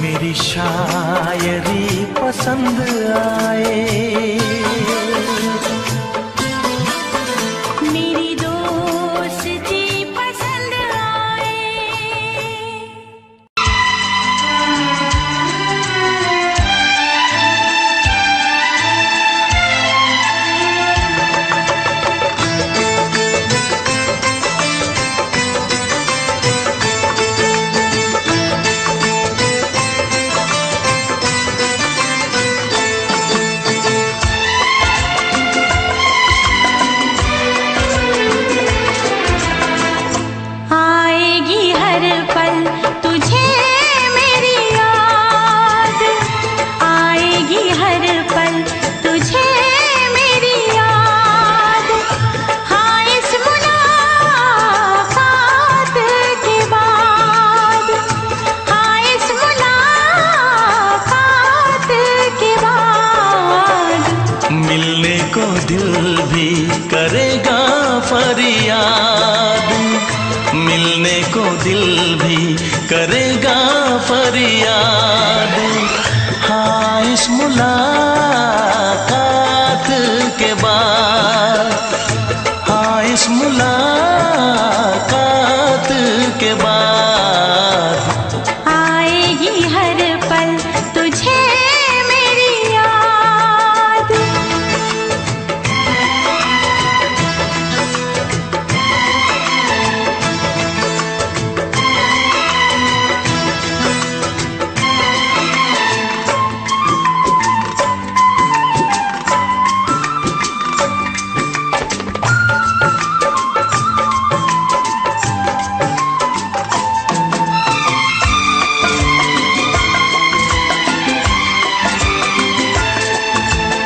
मेरी शायरी पसंद आए, मेरी दोस्ती पसंद आए। आएगी हर पल तुझे मेरी याद, आएगी हर पल तुझे मेरी याद। हाँ इस मुलाकात के बाद, हाँ इस मुलाकात के बाद मिलने को दिल भी करेगा फरियाद, मिलने को दिल भी करेगा फरियाद। हाँ इस मुलाकात के बाद, हाँ इस मुलाकात के बाद आएगी हर पल तुझे मेरी याद।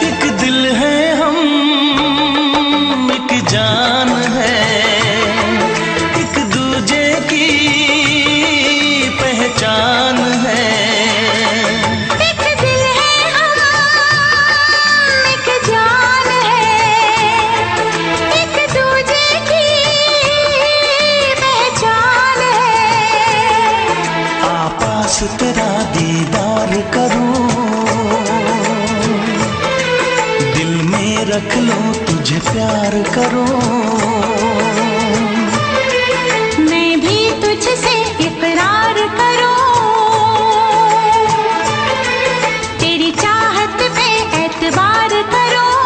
एक दिल है हम, एक जान है, एक दूजे की पहचान है। एक दिल है हम, एक जान है, एक दूजे की पहचान है। आपास तेरा दीदार करूं, दिल में रख लूं तुझे प्यार करूं, मैं भी तुझसे इकरार करूं, तेरी चाहत पे एतबार करूं,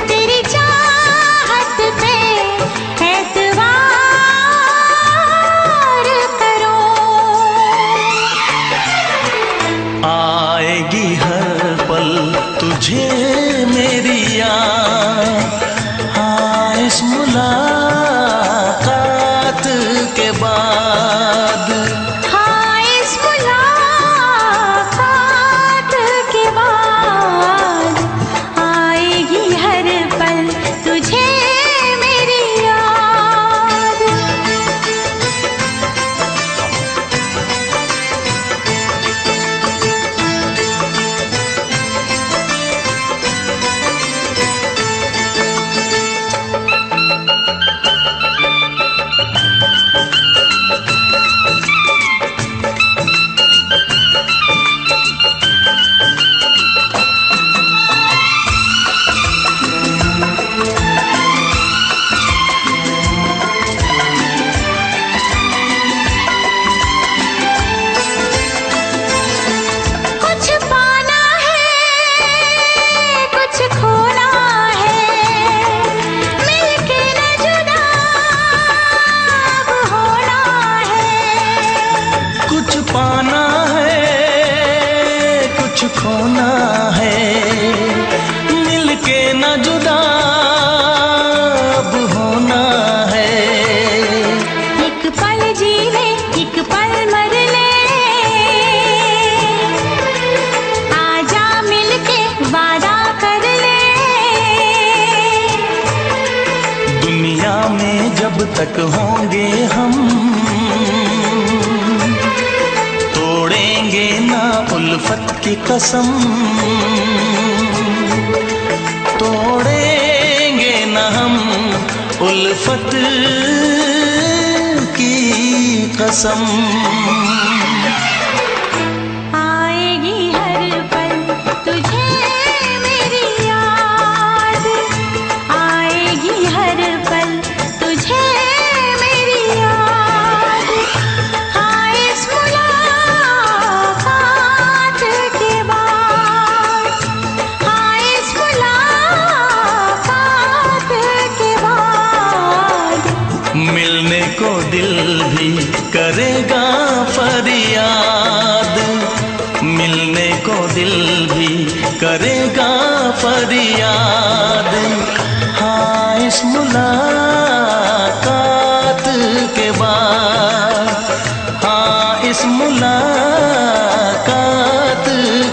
तेरी चाहत पे एतबार करूं। आएगी हर पल तुझे मेरी याद। हाँ इस मुलाकात के बाद, हाँ इस मुलाकात के बाद आएगी हर पल तुझे मेरी याद। कुछ पाना है, कुछ खोना है, मिलके न जुदा अब होना है। कुछ पाना है, कुछ खोना है, मिलके न जुदा अब होना है। एक पल जी ले, एक पल मर ले, आजा मिलके वादा कर ले। दुनिया में जब तक होंगे हम, तोड़ेंगे ना उल्फत की कसम, तोड़ेंगे ना हम उल्फत की कसम। आएगी हर पल तुझे मेरी याद, आएगी हर पल तुझे मेरी याद। हाँ इस मुलाकात के बाद, हाँ इस मुलाकात के बाद मिलने को दिल भी करेगा फरियाद, मिलने को दिल भी करेगा फरियाद। हाँ इस मुलाकात के बाद, हाँ इस मुलाकात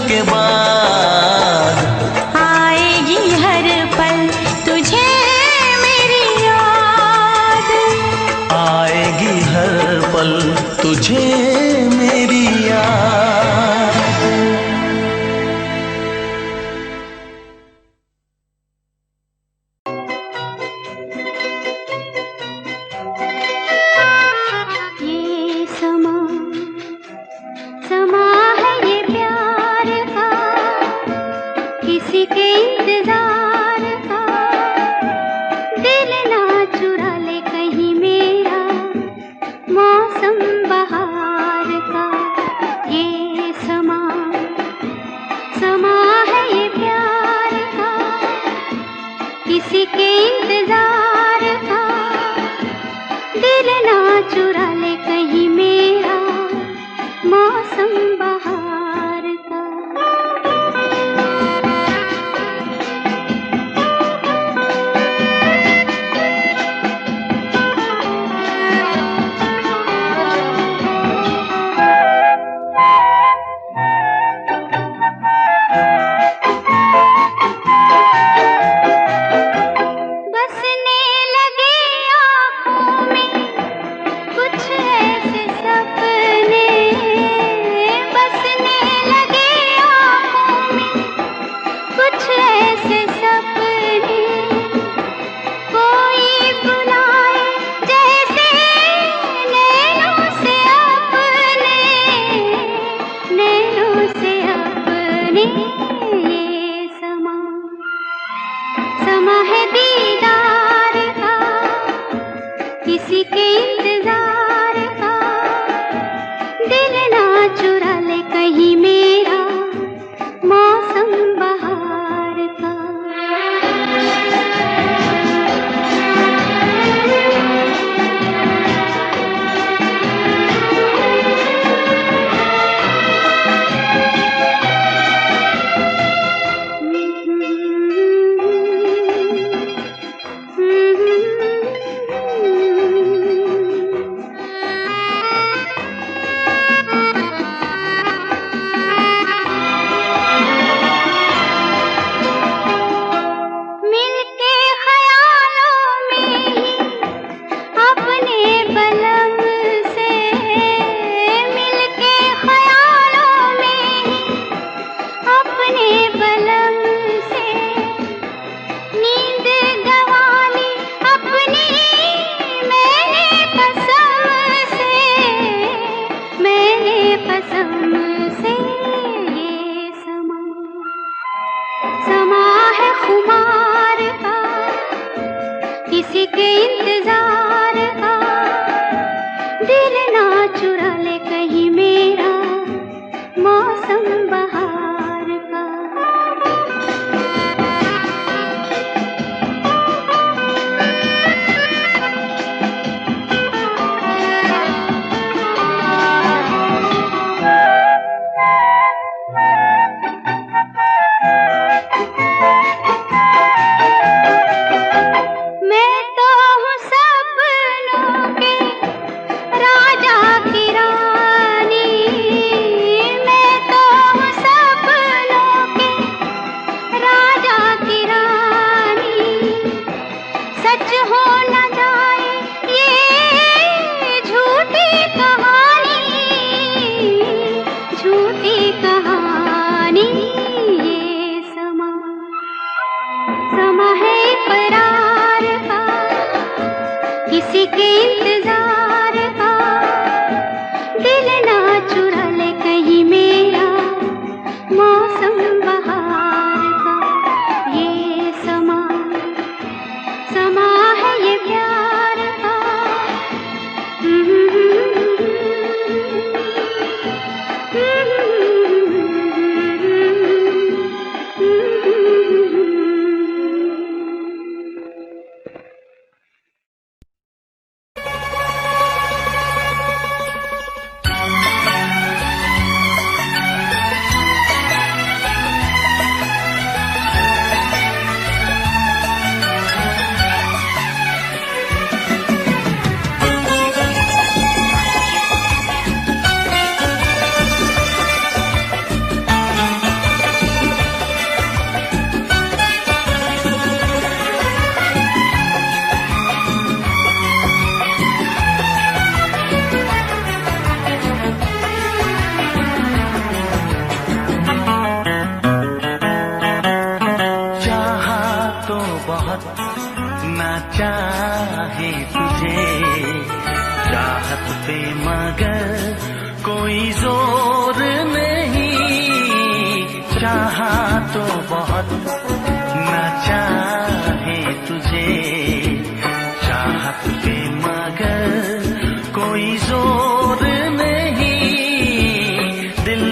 के बाद आएगी हर पल तुझे मेरी याद, आएगी हर पल तुझे मेरी याद। ये समा समा है ये प्यार का, किसी के इंतजार का। दिल ना चुरा ले कहीं मेरा मौसम बहार का। ये समा समा है ये प्यार का, किसी के इंतजार का। दिल ना चुरा ले कहीं मेरा मौसम बहार का। बसने लगे आँखों में कुछ ऐसे सपने, बसने लगे आँखों में कुछ ऐसे सपने। कोई बुलाए जैसे नैनों से अपने, नैनों से अपने। ये समा समा है दीदार का, किसी के इंतजार का। दिल ना चुरा ले कहीं मेरा मौसम बहार का। मिलके ख्यालों में ही अपने बलम से, मिलके ख्यालों में ही अपने बलम से। नींद गंवाली अपनी मैंने कसम से, मैंने कसम से। ये समा समा है खुमार का, किसी के इंतजार का। दिल ना चुरा ले कहीं मेरा मौसम बहार का। मैं तो हूँ सब चाहे तुझे चाहत पे मगर कोई जोर नहीं, चाहा तो बहुत ना चाहे तुझे चाहत पे मगर कोई जोर नहीं, दिल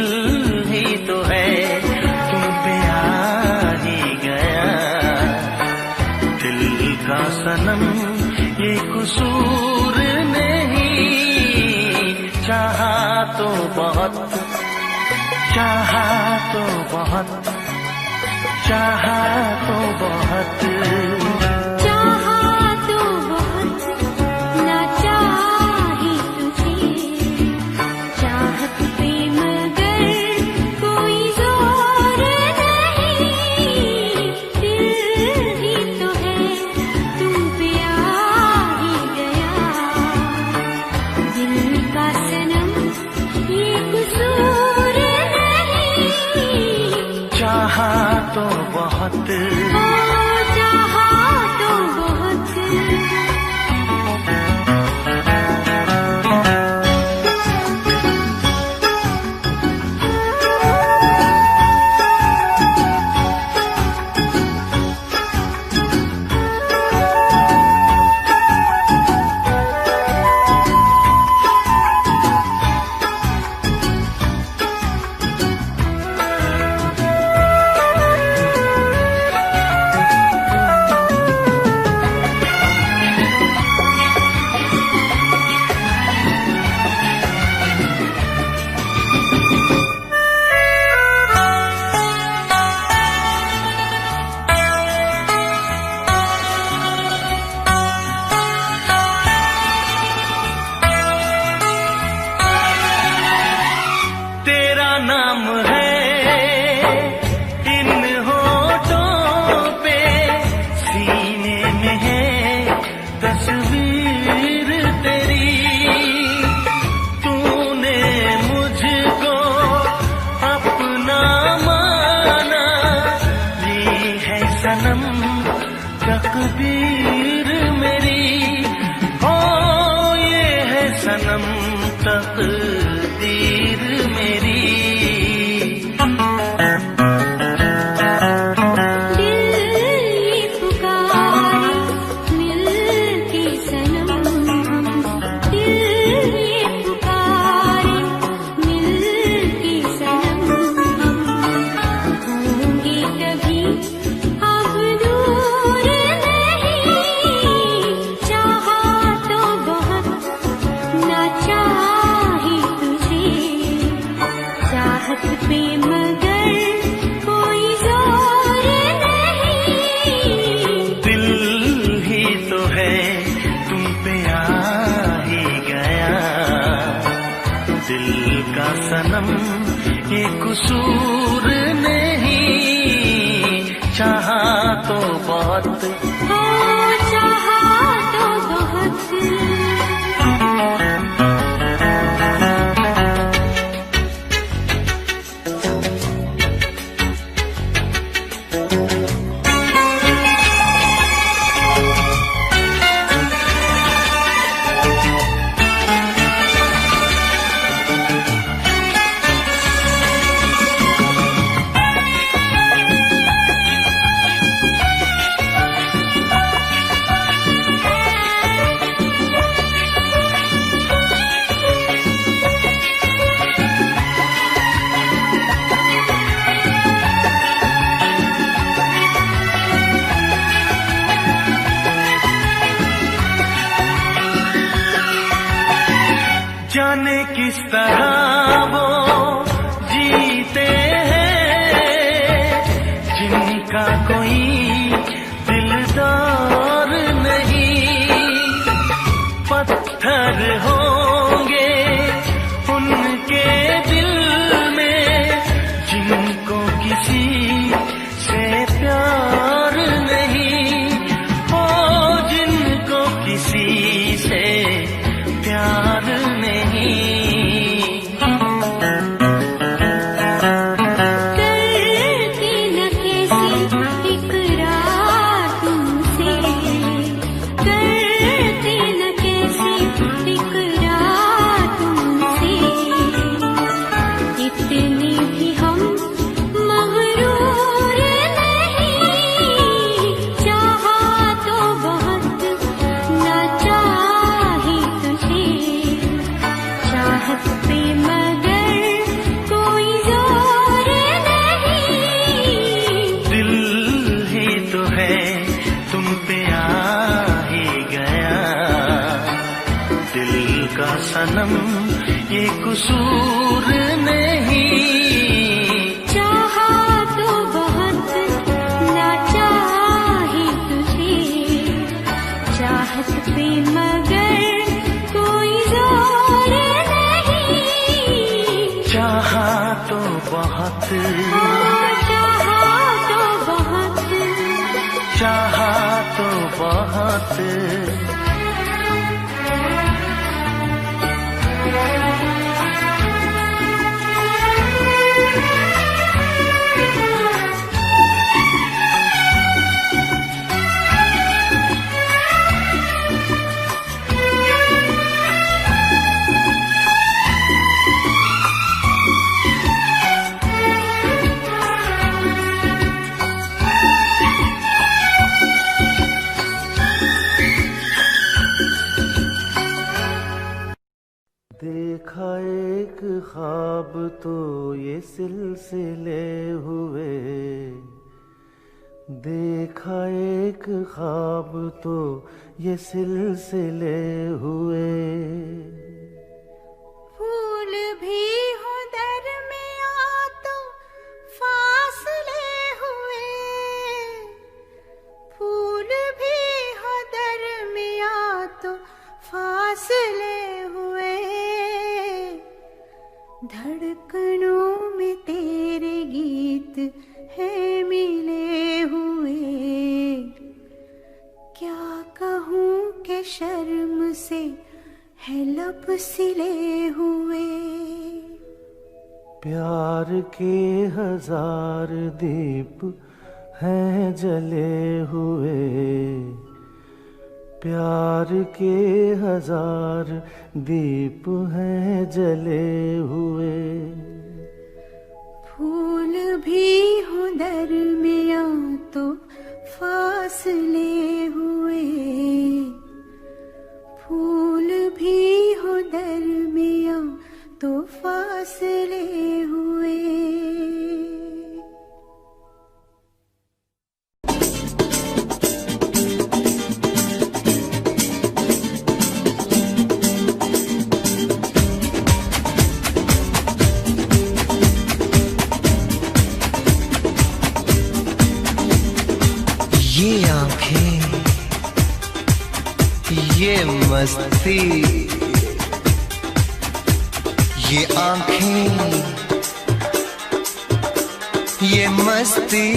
ही तो है तुम पे आ ही गया, दिल का सनम ये कसूर नहीं, चाहा तो बहुत, चाहा तो बहुत, चाहा तो बहुत, चाहा तो बहुत ना चाहे तुझे चाहत पे मगर कोई जोर नहीं, दिल ही तो है तुम पे आ ही गया, दिल का सनम ये कसूर नहीं, चाहा तो बहुत, चाहा तो बहुत। तेरा नाम है इन होठों पे, सीने में है तस्वीर तेरी, तूने मुझको अपना माना, ये है सनम तकदीर मेरी, ओ ये है सनम तकदीर मेरी, दिल ये पुकारे मिल के सनम, दिल ये पुकारे मिल के सनम, होंगे कभी अब दूर नहीं, चाहा तो बहुत ना चाहे तुझे चाहत पे मगर कोई जोर नहीं, दिल ही तो है तुम पे आ ही गया, दिल का सनम ये कसूर नहीं, चाहा तो बहुत, हो चाहा तो बहुत। जाने किस तरह वो जीते हैं जिनका कोई दिलदार नहीं, पत्थर होंगे उनके दिल में जिनको किसी से प्यार नहीं, ओ जिनको किसी से प्यार नहीं, कसूर नहीं। चाहा तो बहुत ना चाही तुझे, चाहत पे मगर कोई जोर नहीं। चाहा तो बहुत, चाहा तो बहुत, चाहा तो बहुत। देखा एक ख्वाब तो ये सिलसिले हुए, देखा एक ख्वाब तो ये सिलसिले हुए। फूल भी हो दरमिया तो फासले हुए, फूल भी हो दरमिया तो फासले हुए। धड़कनों में तेरे गीत है मिले हुए। क्या कहूँ कि शर्म से है लब सिले हुए। प्यार के हजार दीप हैं जले हुए, प्यार के हजार दीप हैं जले हुए। फूल भी हो दरमिया तो फासले हुए, फूल भी हो दरमिया तो फासले हुए। ये आंखें, ये मस्ती, ये आंखें, ये मस्ती,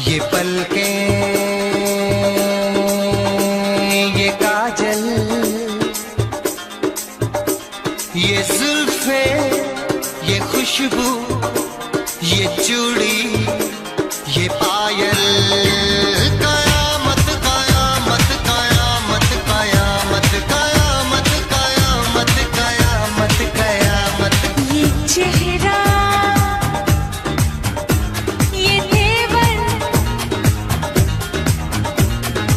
ये पलकें, ये काजल, ये जुल्फे, ये खुशबू, ये चूड़ी, ये पायल। कयामत कयामत कयामत कयामत कयामत कयामत कयामत कयामत। ये चेहरा, ये तेवर,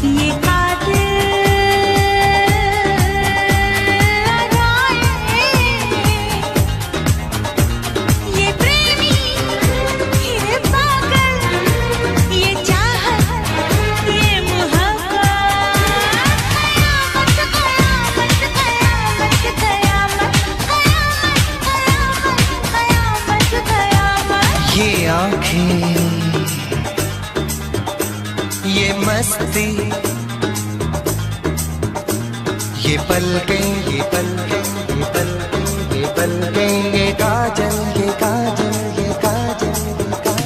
ये कातिल अदाएं, ये प्रेमी, ये पागल, ये चाहत, ये मोहब्बत। कयामत कयामत कयामत कयामत कयामत कयामत कयामत। ये आंखें, ये मस्ती, ये पलकें, ये पलकें, ये पलकें, ये पलकें, ये काजल, ये काजल, ये काजल, ये काजल।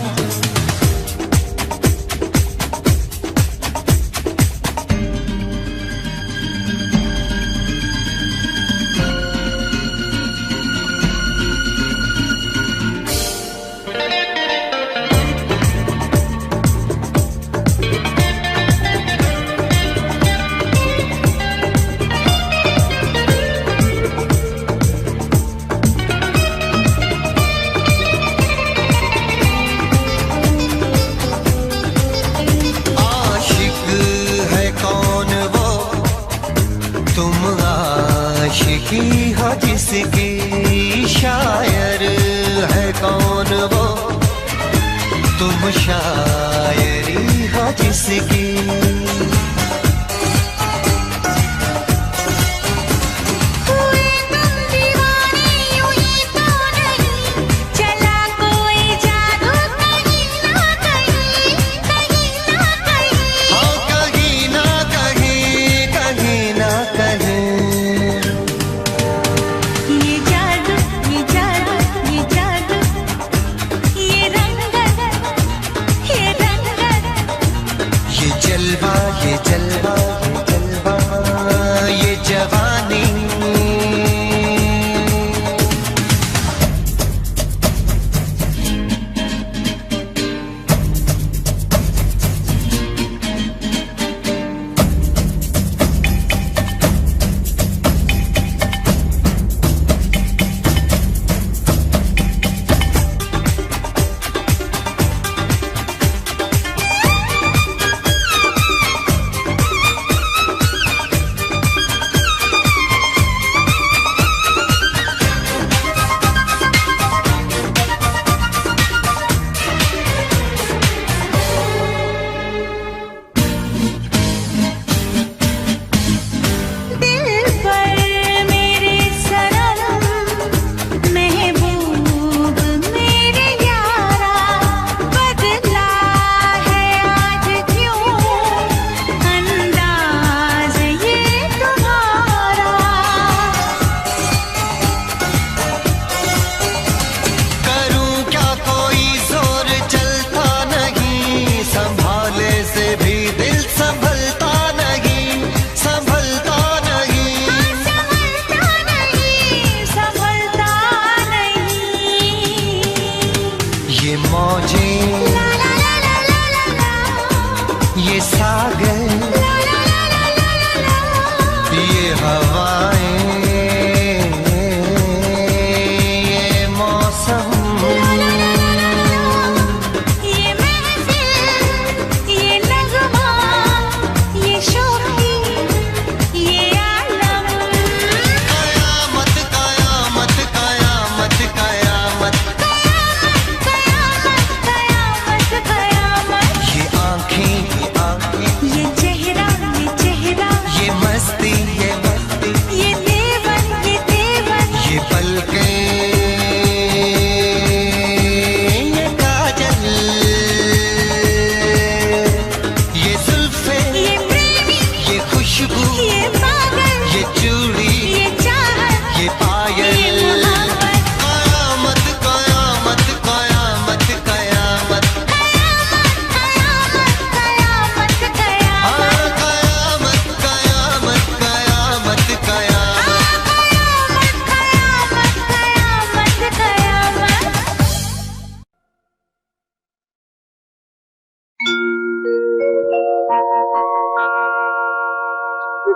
आशिक है कौन वो, तुम आशिकी हो जिसकी। शायर है कौन वो, तुम शायरी हो जिसकी।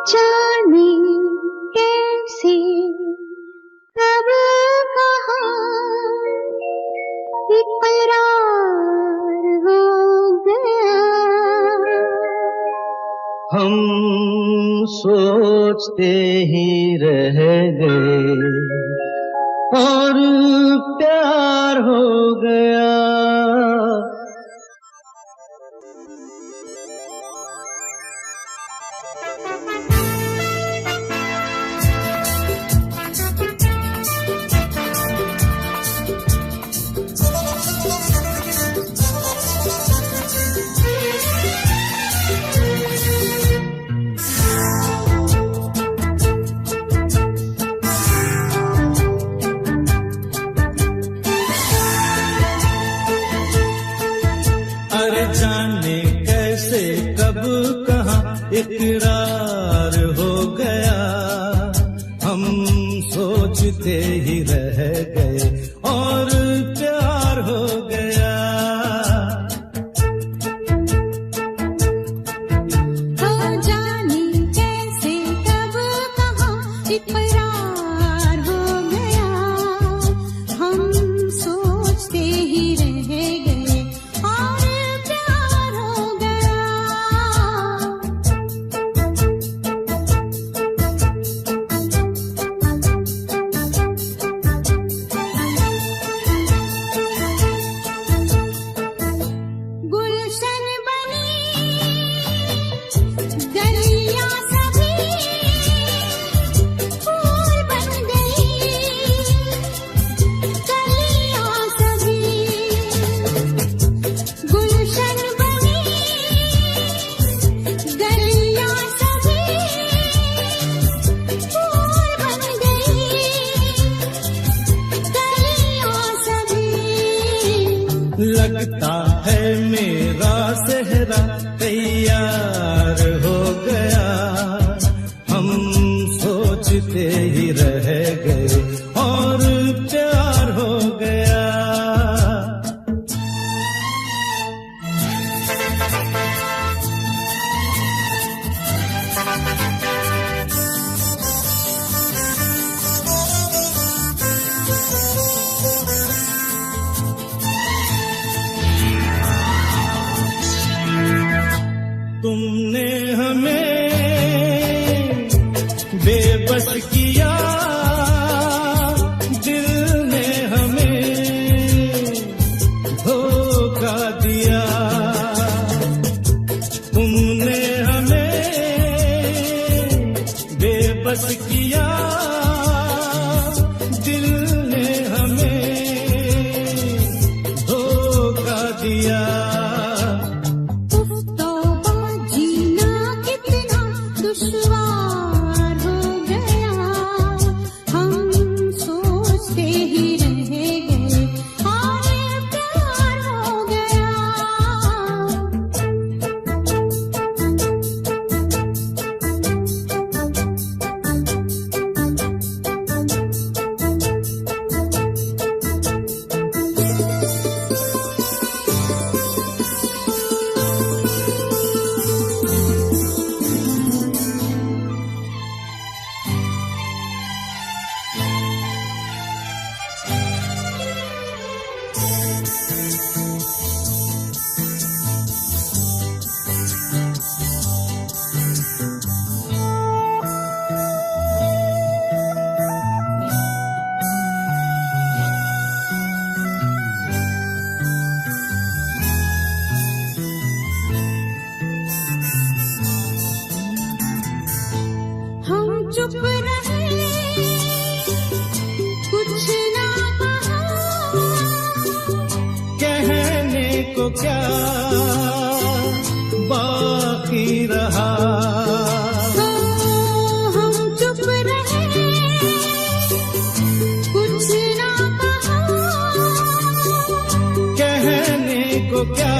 जाने कैसे कब कहाँ इकरार हो गया। हम सोचते ही रह गए और प्यार हो गया। इकरार हो गया, हम सोचते ही रह गए और प्यार हो गया। हो जाने कैसे कब कहाँ इकरार हो गया, हम सोचते ही रह गए और प्यार हो गया। गुलशन बनी गलियां सभी फूल बन गई, गलियां सभी गुलशन बनी गलियां सभी फूल बन गई, गलियां सभी। लगता है मेरा सेहरा तैयार हो गया, हम सोचते ही रह गए और प्यार हो गया। तुमने हमें बेबस किया, दिल ने हमें धोखा दिया। तुमने हमें बेबस किया, दिल ने हमें धोखा दिया। दुश्वार हो गया, हम सोचते ही रह गए और प्यार हो गया। हम चुप रहे, कुछ ना कहा, कहने को क्या बाकी रहा। हम चुप रहे, कुछ ना कहा, कहने को क्या